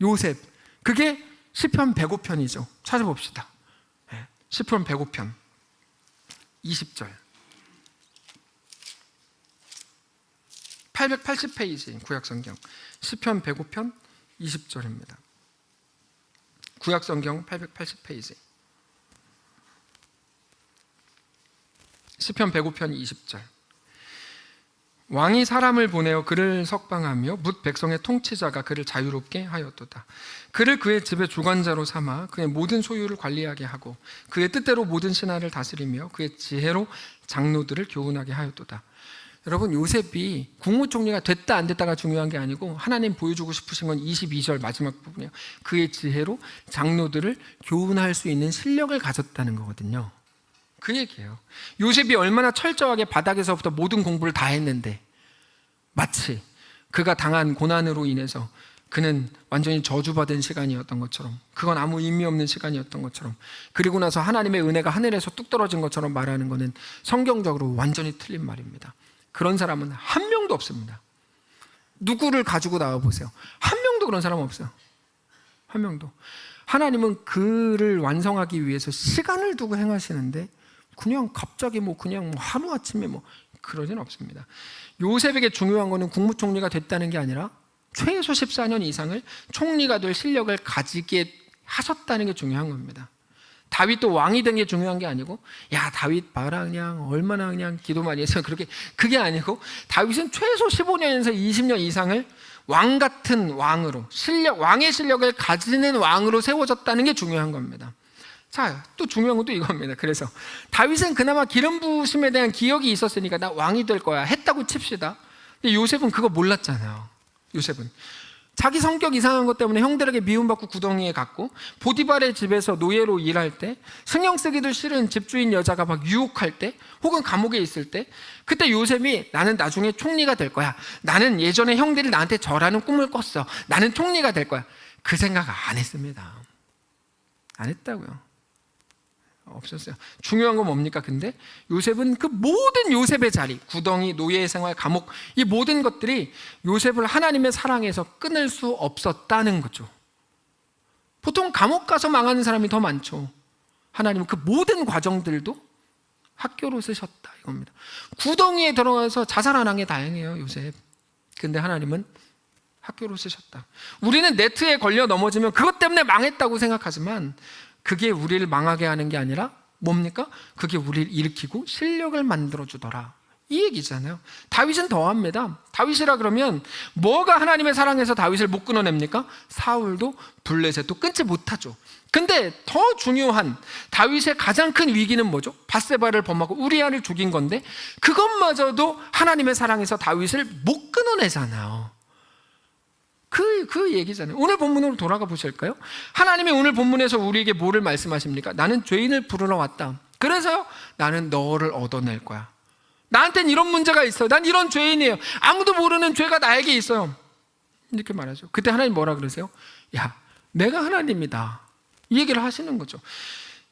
요셉. 그게 시편 105편이죠. 찾아봅시다. 시편 105편 20절 880페이지 구약성경 시편 105편 20절입니다. 구약성경 880페이지 시편 105편 20절 왕이 사람을 보내어 그를 석방하며 뭇 백성의 통치자가 그를 자유롭게 하였도다. 그를 그의 집의 주관자로 삼아 그의 모든 소유를 관리하게 하고 그의 뜻대로 모든 신하를 다스리며 그의 지혜로 장로들을 교훈하게 하였도다. 여러분, 요셉이 국무총리가 됐다 안 됐다가 중요한 게 아니고 하나님 보여주고 싶으신 건 22절 마지막 부분이에요. 그의 지혜로 장로들을 교훈할 수 있는 실력을 가졌다는 거거든요. 그 얘기예요. 요셉이 얼마나 철저하게 바닥에서부터 모든 공부를 다 했는데 마치 그가 당한 고난으로 인해서 그는 완전히 저주받은 시간이었던 것처럼, 그건 아무 의미 없는 시간이었던 것처럼, 그리고 나서 하나님의 은혜가 하늘에서 뚝 떨어진 것처럼 말하는 것은 성경적으로 완전히 틀린 말입니다. 그런 사람은 한 명도 없습니다. 누구를 가지고 나와보세요. 한 명도 그런 사람 없어요. 한 명도. 하나님은 그를 완성하기 위해서 시간을 두고 행하시는데 그냥 갑자기 그냥 하루아침에 그러진 없습니다. 요셉에게 중요한 거는 국무총리가 됐다는 게 아니라 최소 14년 이상을 총리가 될 실력을 가지게 하셨다는 게 중요한 겁니다. 다윗도 왕이 된 게 중요한 게 아니고 야 다윗 봐라 그냥 얼마나 그냥 기도 많이 해서 그게 아니고 다윗은 최소 15년에서 20년 이상을 왕 같은 왕으로 왕의 실력을 가지는 왕으로 세워졌다는 게 중요한 겁니다. 자, 또 중요한 건 또 이겁니다. 그래서 다윗은 그나마 기름 부으심에 대한 기억이 있었으니까 나 왕이 될 거야 했다고 칩시다. 근데 요셉은 그거 몰랐잖아요. 요셉은 자기 성격 이상한 것 때문에 형들에게 미움받고 구덩이에 갔고, 보디발의 집에서 노예로 일할 때, 신경 쓰기도 싫은 집주인 여자가 막 유혹할 때, 혹은 감옥에 있을 때, 그때 요셉이 나는 나중에 총리가 될 거야, 나는 예전에 형들이 나한테 절하는 꿈을 꿨어, 나는 총리가 될 거야, 그 생각 안 했습니다. 안 했다고요. 없었어요. 중요한 건 뭡니까? 근데 요셉은 그 모든 요셉의 자리, 구덩이, 노예 생활, 감옥, 이 모든 것들이 요셉을 하나님의 사랑에서 끊을 수 없었다는 거죠. 보통 감옥 가서 망하는 사람이 더 많죠. 하나님은 그 모든 과정들도 학교로 쓰셨다 이겁니다. 구덩이에 들어가서 자살 안 한 게 다행이에요, 요셉. 근데 하나님은 학교로 쓰셨다. 우리는 네트에 걸려 넘어지면 그것 때문에 망했다고 생각하지만 그게 우리를 망하게 하는 게 아니라 뭡니까? 그게 우리를 일으키고 실력을 만들어주더라, 이 얘기잖아요. 다윗은 더합니다. 다윗이라 그러면 뭐가 하나님의 사랑에서 다윗을 못 끊어냅니까? 사울도 블레셋도 끊지 못하죠. 근데 더 중요한 다윗의 가장 큰 위기는 뭐죠? 밧세바를 범하고 우리아를 죽인 건데 그것마저도 하나님의 사랑에서 다윗을 못 끊어내잖아요. 그 얘기잖아요. 오늘 본문으로 돌아가 보실까요? 하나님이 오늘 본문에서 우리에게 뭐를 말씀하십니까? 나는 죄인을 부르러 왔다. 그래서요, 나는 너를 얻어낼 거야. 나한텐 이런 문제가 있어요. 난 이런 죄인이에요. 아무도 모르는 죄가 나에게 있어요. 이렇게 말하죠. 그때 하나님 뭐라 그러세요? 야, 내가 하나님이다. 이 얘기를 하시는 거죠.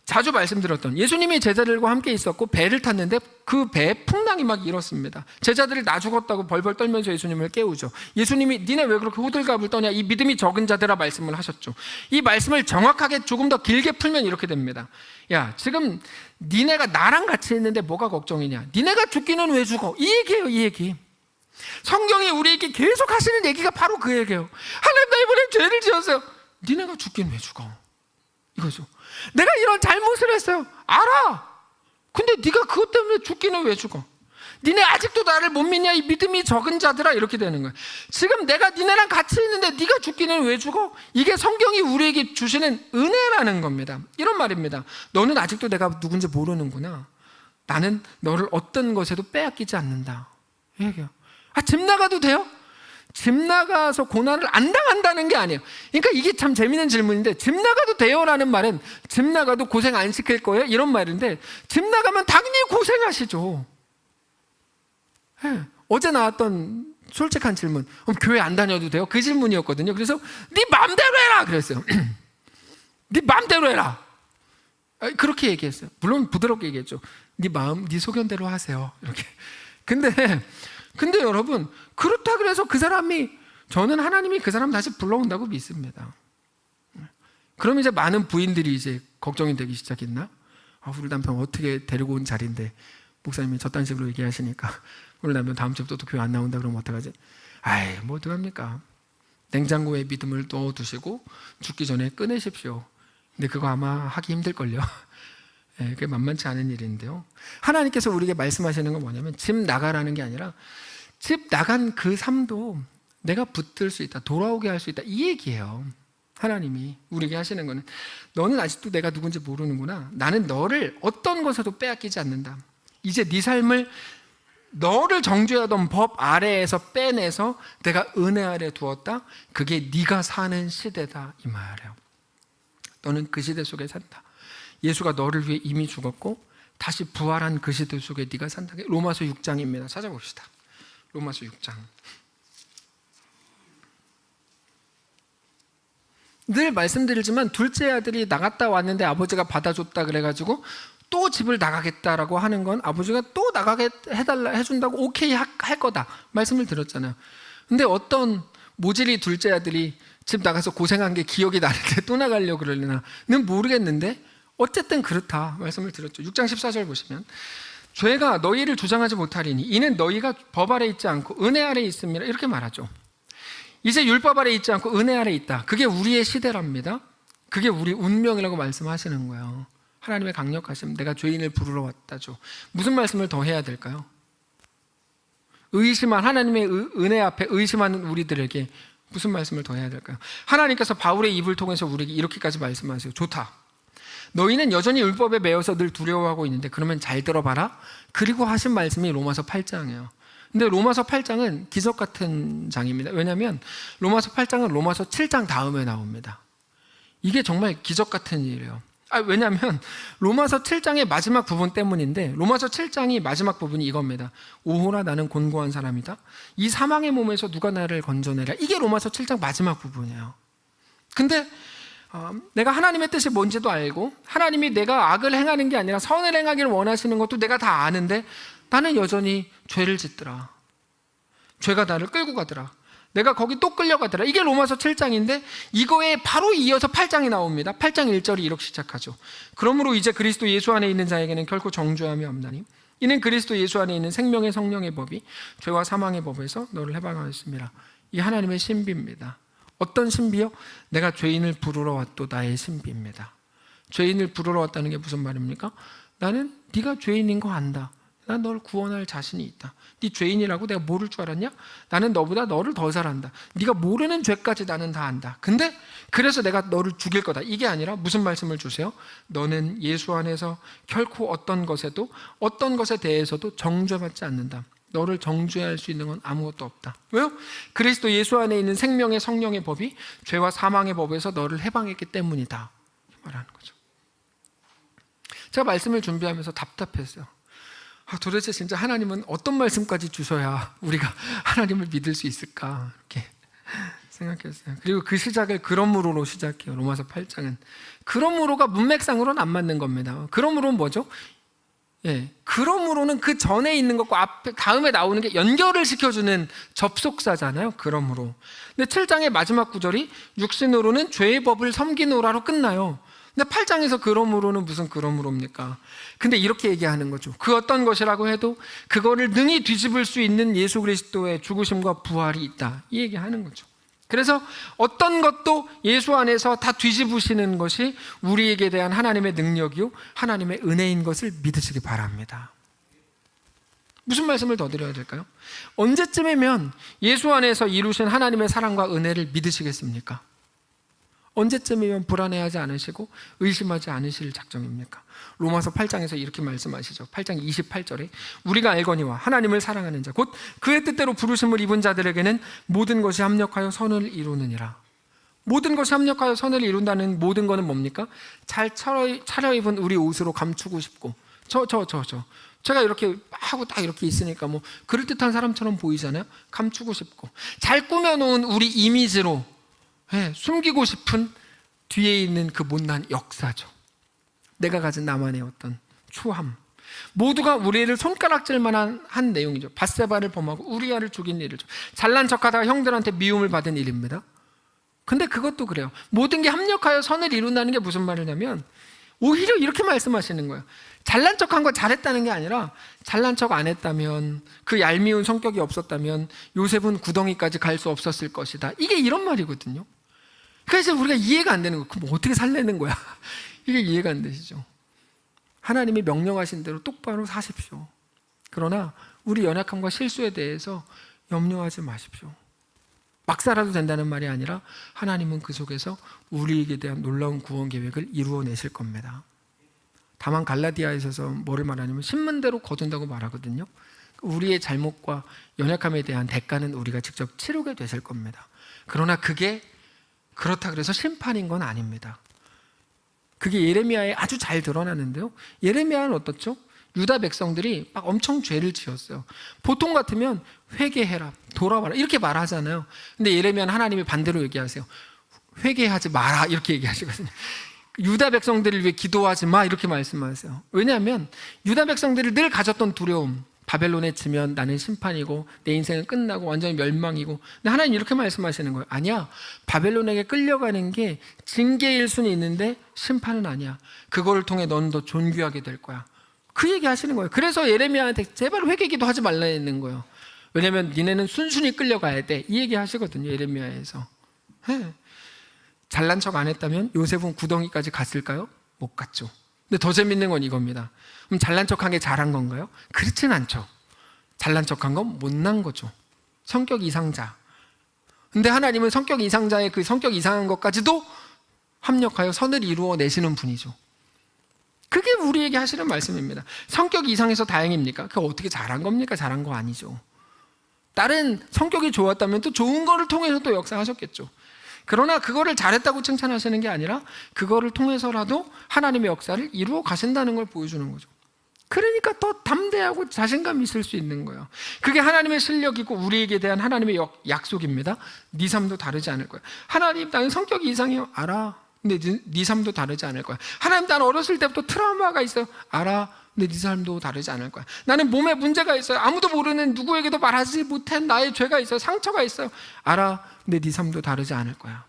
자주 말씀드렸던, 예수님이 제자들과 함께 있었고 배를 탔는데 그 배에 풍랑이 막 일었습니다. 제자들이 나 죽었다고 벌벌 떨면서 예수님을 깨우죠. 예수님이 니네 왜 그렇게 호들갑을 떠냐, 이 믿음이 적은 자들아 말씀을 하셨죠. 이 말씀을 정확하게 조금 더 길게 풀면 이렇게 됩니다. 야, 지금 니네가 나랑 같이 있는데 뭐가 걱정이냐, 니네가 죽기는 왜 죽어, 이 얘기예요. 이 얘기 성경이 우리에게 계속 하시는 얘기가 바로 그 얘기예요. 하나님, 나 이번에 죄를 지었어요. 니네가 죽기는 왜 죽어, 이거죠. 내가 이런 잘못을 했어요. 알아. 근데 네가 그것 때문에 죽기는 왜 죽어? 니네 아직도 나를 못 믿냐, 이 믿음이 적은 자들아, 이렇게 되는 거야. 지금 내가 니네랑 같이 있는데 네가 죽기는 왜 죽어? 이게 성경이 우리에게 주시는 은혜라는 겁니다. 이런 말입니다. 너는 아직도 내가 누군지 모르는구나. 나는 너를 어떤 것에도 빼앗기지 않는다. 얘기해요. 아, 집 나가도 돼요? 집 나가서 고난을 안 당한다는 게 아니에요. 그러니까 이게 참 재밌는 질문인데, 집 나가도 돼요라는 말은 집 나가도 고생 안 시킬 거예요, 이런 말인데, 집 나가면 당연히 고생하시죠. 네. 어제 나왔던 솔직한 질문, 그럼 교회 안 다녀도 돼요? 그 질문이었거든요. 그래서 네 마음대로 해라 그랬어요. 네 마음대로 해라, 그렇게 얘기했어요. 물론 부드럽게 얘기했죠. 네 마음, 네 소견대로 하세요, 이렇게. 근데 여러분, 그렇다 그래서 그 사람이, 저는 하나님이 그 사람 다시 불러온다고 믿습니다. 그럼 이제 많은 부인들이 이제 걱정이 되기 시작했나? 아, 우리 남편 어떻게 데리고 온 자리인데 목사님이 저딴 식으로 얘기하시니까 우리 남편 다음 주부터 또 교회 안 나온다 그러면 어떡하지? 아이, 뭐 어떡합니까? 냉장고에 믿음을 넣어두시고 죽기 전에 꺼내십시오. 근데 그거 아마 하기 힘들걸요. 네, 그게 만만치 않은 일인데요. 하나님께서 우리에게 말씀하시는 건 뭐냐면, 집 나가라는 게 아니라 집 나간 그 삶도 내가 붙들 수 있다, 돌아오게 할 수 있다, 이 얘기예요. 하나님이 우리에게 하시는 거는, 너는 아직도 내가 누군지 모르는구나. 나는 너를 어떤 것에도 빼앗기지 않는다. 이제 네 삶을, 너를 정죄하던 법 아래에서 빼내서 내가 은혜 아래 두었다. 그게 네가 사는 시대다, 이 말이에요. 너는 그 시대 속에 산다. 예수가 너를 위해 이미 죽었고 다시 부활한 그 시대 속에 네가 산다. 로마서 6장입니다. 찾아봅시다. 로마서 6장. 늘 말씀드리지만 둘째 아들이 나갔다 왔는데 아버지가 받아줬다 그래가지고 또 집을 나가겠다라고 하는 건 아버지가 또 나가게 해준다고 오케이 할 거다 말씀을 드렸잖아요. 근데 어떤 모질이 둘째 아들이 집 나가서 고생한 게 기억이 나는데 또 나가려고 그러려나는 모르겠는데 어쨌든 그렇다 말씀을 드렸죠. 6장 14절 보시면, 죄가 너희를 주장하지 못하리니 이는 너희가 법 아래 있지 않고 은혜 아래 있음이라, 이렇게 말하죠. 이제 율법 아래 있지 않고 은혜 아래 있다. 그게 우리의 시대랍니다. 그게 우리 운명이라고 말씀하시는 거예요. 하나님의 강력하심, 내가 죄인을 부르러 왔다죠. 무슨 말씀을 더 해야 될까요? 의심한, 하나님의 은혜 앞에 의심하는 우리들에게 무슨 말씀을 더 해야 될까요? 하나님께서 바울의 입을 통해서 우리에게 이렇게까지 말씀하세요. 좋다. 너희는 여전히 율법에 매여서 늘 두려워하고 있는데 그러면 잘 들어봐라. 그리고 하신 말씀이 로마서 8장이에요. 근데 로마서 8장은 기적 같은 장입니다. 왜냐하면 로마서 8장은 로마서 7장 다음에 나옵니다. 이게 정말 기적 같은 일이에요. 왜냐하면 로마서 7장의 마지막 부분 때문인데, 로마서 7장이 마지막 부분이 이겁니다. 오호라 나는 곤고한 사람이다. 이 사망의 몸에서 누가 나를 건져내랴. 이게 로마서 7장 마지막 부분이에요. 근데 내가 하나님의 뜻이 뭔지도 알고, 하나님이 내가 악을 행하는 게 아니라 선을 행하기를 원하시는 것도 내가 다 아는데 나는 여전히 죄를 짓더라. 죄가 나를 끌고 가더라. 내가 거기 또 끌려가더라. 이게 로마서 7장인데 이거에 바로 이어서 8장이 나옵니다. 8장 1절이 이렇게 시작하죠. 그러므로 이제 그리스도 예수 안에 있는 자에게는 결코 정죄함이 없나니 이는 그리스도 예수 안에 있는 생명의 성령의 법이 죄와 사망의 법에서 너를 해방하였습니다. 이 하나님의 신비입니다. 어떤 신비요? 내가 죄인을 부르러 왔도다의 신비입니다. 죄인을 부르러 왔다는 게 무슨 말입니까? 나는 네가 죄인인 거 안다. 난 널 구원할 자신이 있다. 네 죄인이라고 내가 모를 줄 알았냐? 나는 너보다 너를 더 잘한다. 네가 모르는 죄까지 나는 다 안다. 근데 그래서 내가 너를 죽일 거다. 이게 아니라 무슨 말씀을 주세요? 너는 예수 안에서 결코 어떤 것에도 어떤 것에 대해서도 정죄받지 않는다. 너를 정죄할 수 있는 건 아무것도 없다. 왜요? 그리스도 예수 안에 있는 생명의 성령의 법이 죄와 사망의 법에서 너를 해방했기 때문이다. 말하는 거죠. 제가 말씀을 준비하면서 답답했어요. 도대체 진짜 하나님은 어떤 말씀까지 주셔야 우리가 하나님을 믿을 수 있을까 이렇게 생각했어요. 그리고 그 시작을 그러므로로 시작해요. 로마서 8장은 그러므로가 문맥상으로는 안 맞는 겁니다. 그러므로는 뭐죠? 그러므로는 그 전에 있는 것과 앞에 다음에 나오는 게 연결을 시켜주는 접속사잖아요. 그러므로. 근데 7장의 마지막 구절이 육신으로는 죄의 법을 섬기노라로 끝나요. 근데 8장에서 그러므로는 무슨 그러므로입니까? 근데 이렇게 얘기하는 거죠. 그 어떤 것이라고 해도 그거를 능히 뒤집을 수 있는 예수 그리스도의 죽으심과 부활이 있다. 이 얘기하는 거죠. 그래서 어떤 것도 예수 안에서 다 뒤집으시는 것이 우리에게 대한 하나님의 능력이요 하나님의 은혜인 것을 믿으시기 바랍니다. 무슨 말씀을 더 드려야 될까요? 언제쯤이면 예수 안에서 이루신 하나님의 사랑과 은혜를 믿으시겠습니까? 언제쯤이면 불안해하지 않으시고 의심하지 않으실 작정입니까? 로마서 8장에서 이렇게 말씀하시죠. 8장 28절에 우리가 알거니와 하나님을 사랑하는 자 곧 그의 뜻대로 부르심을 입은 자들에게는 모든 것이 합력하여 선을 이루느니라. 모든 것이 합력하여 선을 이룬다는 모든 것은 뭡니까? 잘 차려입은 우리 옷으로 감추고 싶고 제가 이렇게 하고 딱 이렇게 있으니까 뭐 그럴듯한 사람처럼 보이잖아요. 감추고 싶고 잘 꾸며놓은 우리 이미지로 숨기고 싶은 뒤에 있는 그 못난 역사죠. 내가 가진 나만의 어떤 추함, 모두가 우리를 손가락질만한 한 내용이죠. 밧세바를 범하고 우리아를 죽인 일이죠. 잘난 척하다가 형들한테 미움을 받은 일입니다. 근데 그것도 그래요. 모든 게 합력하여 선을 이룬다는 게 무슨 말이냐면 오히려 이렇게 말씀하시는 거예요. 잘난 척한 거 잘했다는 게 아니라 잘난 척 안 했다면, 그 얄미운 성격이 없었다면 요셉은 구덩이까지 갈 수 없었을 것이다. 이게 이런 말이거든요. 그래서 우리가 이해가 안 되는 거예요. 그럼 어떻게 살려는 거야? 이게 이해가 안 되시죠? 하나님이 명령하신 대로 똑바로 사십시오. 그러나 우리 연약함과 실수에 대해서 염려하지 마십시오. 막 살아도 된다는 말이 아니라 하나님은 그 속에서 우리에게 대한 놀라운 구원 계획을 이루어내실 겁니다. 다만 갈라디아에 있어서 뭐를 말하냐면 신문대로 거둔다고 말하거든요. 우리의 잘못과 연약함에 대한 대가는 우리가 직접 치르게 되실 겁니다. 그러나 그게 그렇다 그래서 심판인 건 아닙니다. 그게 예레미야에 아주 잘 드러나는데요. 예레미야는 어떻죠? 유다 백성들이 막 엄청 죄를 지었어요. 보통 같으면 회개해라, 돌아와라 이렇게 말하잖아요. 근데 예레미야는 하나님이 반대로 얘기하세요. 회개하지 마라 이렇게 얘기하시거든요. 유다 백성들을 위해 기도하지 마 이렇게 말씀하세요. 왜냐하면 유다 백성들이 늘 가졌던 두려움, 바벨론에 지면 나는 심판이고 내 인생은 끝나고 완전히 멸망이고, 근데 하나님 이렇게 말씀하시는 거예요. 아니야, 바벨론에게 끌려가는 게 징계일 수는 있는데 심판은 아니야. 그거를 통해 너는 더 존귀하게 될 거야. 그 얘기 하시는 거예요. 그래서 예레미야한테 제발 회개기도 하지 말라 했는 거예요. 왜냐하면 니네는 순순히 끌려가야 돼 이 얘기 하시거든요. 예레미야에서. 잘난 척 안 했다면 요셉은 구덩이까지 갔을까요? 못 갔죠. 근데 더 재밌는 건 이겁니다. 그럼 잘난 척한 게 잘한 건가요? 그렇진 않죠. 잘난 척한 건 못난 거죠. 성격 이상자. 근데 하나님은 성격 이상자의 그 성격 이상한 것까지도 합력하여 선을 이루어 내시는 분이죠. 그게 우리에게 하시는 말씀입니다. 성격이 이상해서 다행입니까? 그거 어떻게 잘한 겁니까? 잘한 거 아니죠. 다른 성격이 좋았다면 또 좋은 거를 통해서 또 역사하셨겠죠. 그러나 그거를 잘했다고 칭찬하시는 게 아니라 그거를 통해서라도 하나님의 역사를 이루어 가신다는 걸 보여주는 거죠. 그러니까 더 담대하고 자신감이 있을 수 있는 거예요. 그게 하나님의 실력이고 우리에게 대한 하나님의 약속입니다. 네 삶도 다르지 않을 거야. 하나님, 나는 성격이 이상해요. 알아. 근데 네 삶도 다르지 않을 거야. 하나님, 나는 어렸을 때부터 트라우마가 있어요. 알아. 근데 네 삶도 다르지 않을 거야. 나는 몸에 문제가 있어요. 아무도 모르는, 누구에게도 말하지 못한 나의 죄가 있어요. 상처가 있어요. 알아. 근데 네 삶도 다르지 않을 거야.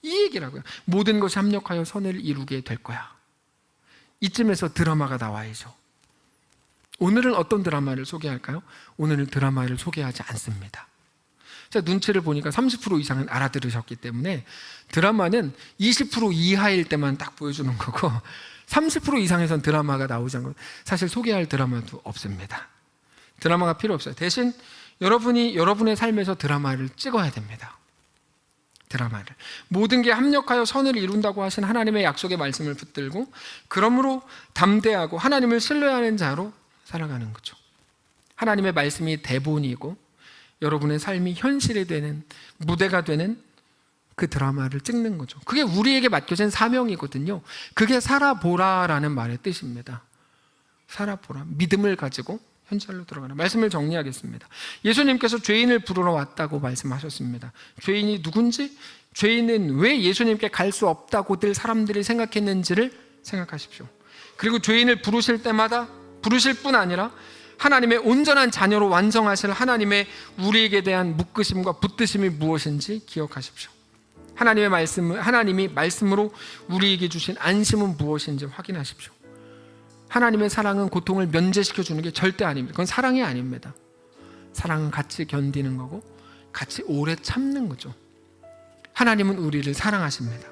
이 얘기라고요. 모든 것이 합력하여 선을 이루게 될 거야. 이쯤에서 드라마가 나와야죠. 오늘은 어떤 드라마를 소개할까요? 오늘은 드라마를 소개하지 않습니다. 자, 눈치를 보니까 30% 이상은 알아들으셨기 때문에 드라마는 20% 이하일 때만 딱 보여주는 거고 30% 이상에선 드라마가 나오지 않고 사실 소개할 드라마도 없습니다. 드라마가 필요 없어요. 대신 여러분이 여러분의 삶에서 드라마를 찍어야 됩니다. 드라마를. 모든 게 합력하여 선을 이룬다고 하신 하나님의 약속의 말씀을 붙들고 그러므로 담대하고 하나님을 신뢰하는 자로 살아가는 거죠. 하나님의 말씀이 대본이고 여러분의 삶이 현실이 되는, 무대가 되는 그 드라마를 찍는 거죠. 그게 우리에게 맡겨진 사명이거든요. 그게 살아보라라는 말의 뜻입니다. 살아보라. 믿음을 가지고 현실로 들어가는. 말씀을 정리하겠습니다. 예수님께서 죄인을 부르러 왔다고 말씀하셨습니다. 죄인이 누군지, 죄인은 왜 예수님께 갈 수 없다고들 사람들이 생각했는지를 생각하십시오. 그리고 죄인을 부르실 때마다 부르실 뿐 아니라 하나님의 온전한 자녀로 완성하실 하나님의 우리에게 대한 묶으심과 붙드심이 무엇인지 기억하십시오. 하나님이 말씀으로 우리에게 주신 안심은 무엇인지 확인하십시오. 하나님의 사랑은 고통을 면제시켜 주는 게 절대 아닙니다. 그건 사랑이 아닙니다. 사랑은 같이 견디는 거고 같이 오래 참는 거죠. 하나님은 우리를 사랑하십니다.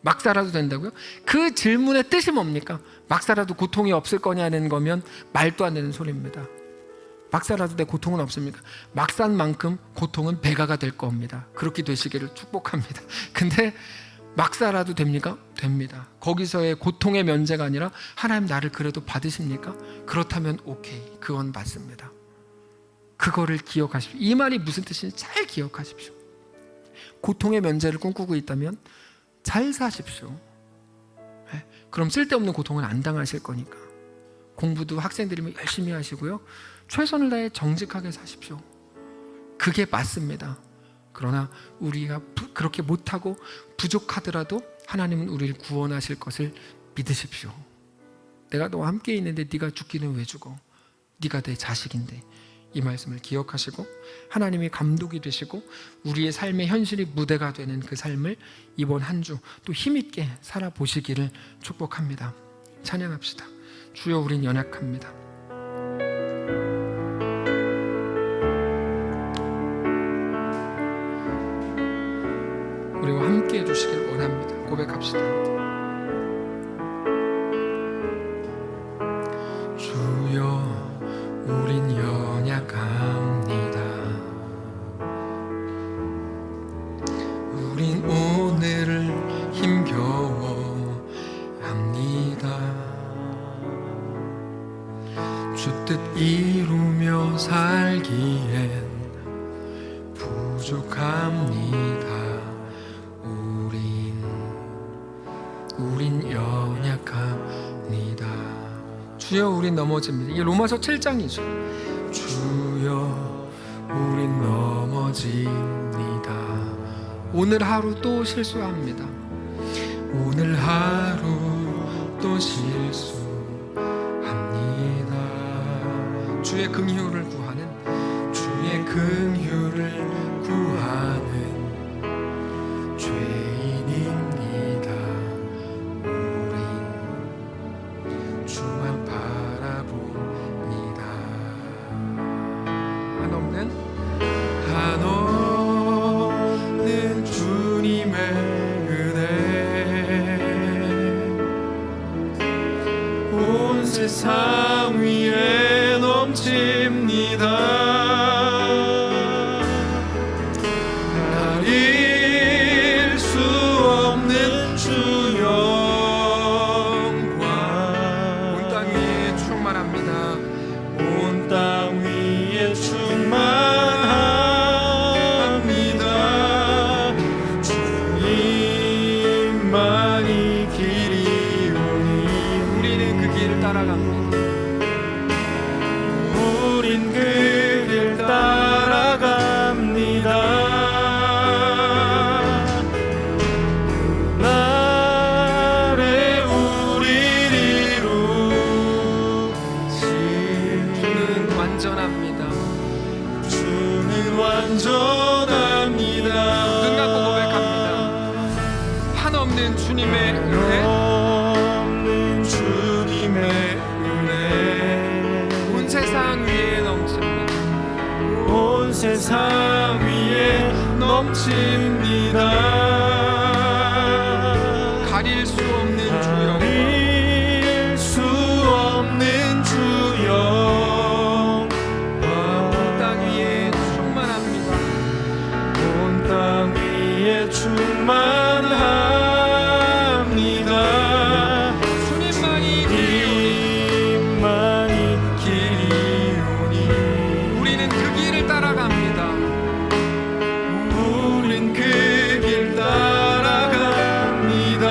막 살아도 된다고요? 그 질문의 뜻이 뭡니까? 막 살아도 고통이 없을 거냐는 거면 말도 안 되는 소리입니다. 막 살아도 내 고통은 없습니까? 막 산 만큼 고통은 배가가 될 겁니다. 그렇게 되시기를 축복합니다. 근데 막 살아도 됩니까? 됩니다. 거기서의 고통의 면제가 아니라 하나님 나를 그래도 받으십니까? 그렇다면 오케이, 그건 맞습니다. 그거를 기억하십시오. 이 말이 무슨 뜻인지 잘 기억하십시오. 고통의 면제를 꿈꾸고 있다면 잘 사십시오. 그럼 쓸데없는 고통은 안 당하실 거니까. 공부도 학생들이면 열심히 하시고요, 최선을 다해 정직하게 사십시오. 그게 맞습니다. 그러나 우리가 그렇게 못하고 부족하더라도 하나님은 우리를 구원하실 것을 믿으십시오. 내가 너와 함께 있는데 네가 죽기는 왜 죽어? 네가 내 자식인데. 이 말씀을 기억하시고 하나님이 감독이 되시고 우리의 삶의 현실이 무대가 되는 그 삶을 이번 한 주 또 힘있게 살아보시기를 축복합니다. 찬양합시다. 주여, 우린 연약합니다. 우리와 함께 해주시길 원합니다. 고백합시다. 주여, 우린 연약합니다. 우린 오늘을 힘겨워 합니다. 주 뜻 이루며 살기엔 부족합니다. 우린 연약합니다. 주여, 우린 넘어집니다. 이게 로마서 7장이죠. 주여, 우린 넘어집니다. 오늘 하루 또 실수합니다. 오늘 하루 또 실수합니다. 주의 긍휼을 구하는, 주의 긍휼을 구하는 죄인입니다. 우린 주만 바라봅니다. 한없는 주님의 은혜 온 세상 위에 넘칩니다. 가릴 수 없는 주 영광 완전합니다. 주는 완전합니다. 눈 감고 고백합니다. 한없는 주님의 은혜, 없는 주님의 은혜 온 세상 위에 넘칩니다. 온 세상 위에 넘칩니다. 가릴 수 없는 주여, 가릴 수 없는 주여 땅 위에 충만합니다. 온 땅 위에 충만합니다. 주님만이 주님만이 길이오니 우리는 그 길을 따라갑니다. 우린 그 길 따라갑니다.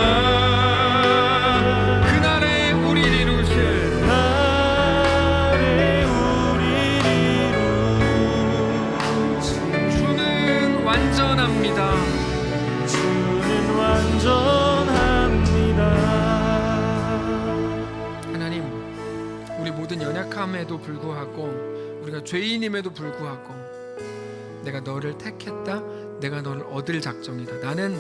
그날에 우리를 이루실 나를 우리를 주는 완전합니다. 주는 완전합니다. 하나님, 우리 모든 연약함에도 불구하고, 우리가 죄인임에도 불구하고 내가 너를 택했다, 내가 너를 얻을 작정이다, 나는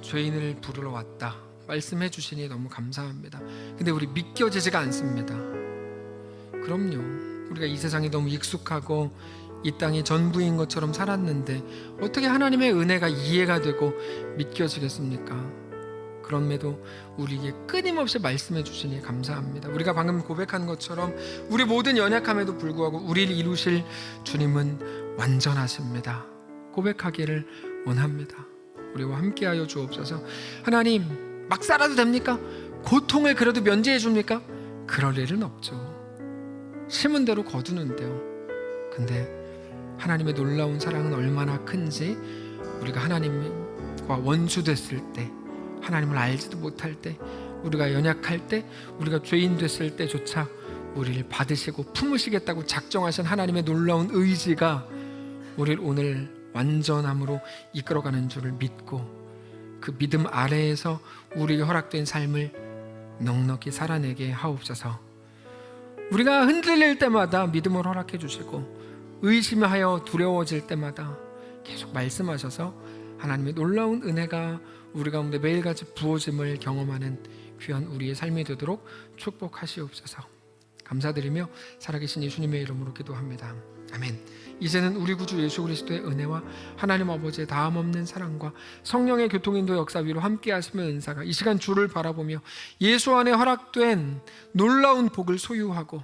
죄인을 부르러 왔다 말씀해 주시니 너무 감사합니다. 근데 우리 믿겨지지가 않습니다. 그럼요, 우리가 이 세상이 너무 익숙하고 이 땅이 전부인 것처럼 살았는데 어떻게 하나님의 은혜가 이해가 되고 믿겨지겠습니까? 그럼에도 우리에게 끊임없이 말씀해 주시니 감사합니다. 우리가 방금 고백한 것처럼 우리 모든 연약함에도 불구하고 우리를 이루실 주님은 완전하십니다. 고백하기를 원합니다. 우리와 함께하여 주옵소서. 하나님, 막 살아도 됩니까? 고통을 그래도 면제해 줍니까? 그럴 일은 없죠. 심은 대로 거두는데요. 근데 하나님의 놀라운 사랑은 얼마나 큰지 우리가 하나님과 원수 됐을 때, 하나님을 알지도 못할 때, 우리가 연약할 때, 우리가 죄인 됐을 때조차 우리를 받으시고 품으시겠다고 작정하신 하나님의 놀라운 의지가 우리를 오늘 완전함으로 이끌어가는 줄을 믿고 그 믿음 아래에서 우리에게 허락된 삶을 넉넉히 살아내게 하옵소서. 우리가 흔들릴 때마다 믿음을 허락해 주시고 의심하여 두려워질 때마다 계속 말씀하셔서 하나님의 놀라운 은혜가 우리 가운데 매일같이 부어짐을 경험하는 귀한 우리의 삶이 되도록 축복하시옵소서. 감사드리며 살아계신 예수님의 이름으로 기도합니다. 아멘. 이제는 우리 구주 예수 그리스도의 은혜와 하나님 아버지의 다함없는 사랑과 성령의 교통인도 역사 위로 함께 하시며 은사가 이 시간 주를 바라보며 예수 안에 허락된 놀라운 복을 소유하고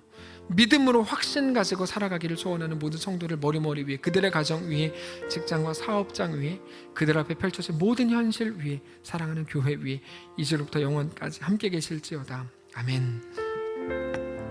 믿음으로 확신 가지고 살아가기를 소원하는 모든 성도를 머리머리 위에, 그들의 가정 위에, 직장과 사업장 위에, 그들 앞에 펼쳐진 모든 현실 위에, 사랑하는 교회 위에 이제로부터 영원까지 함께 계실지어다. 아멘.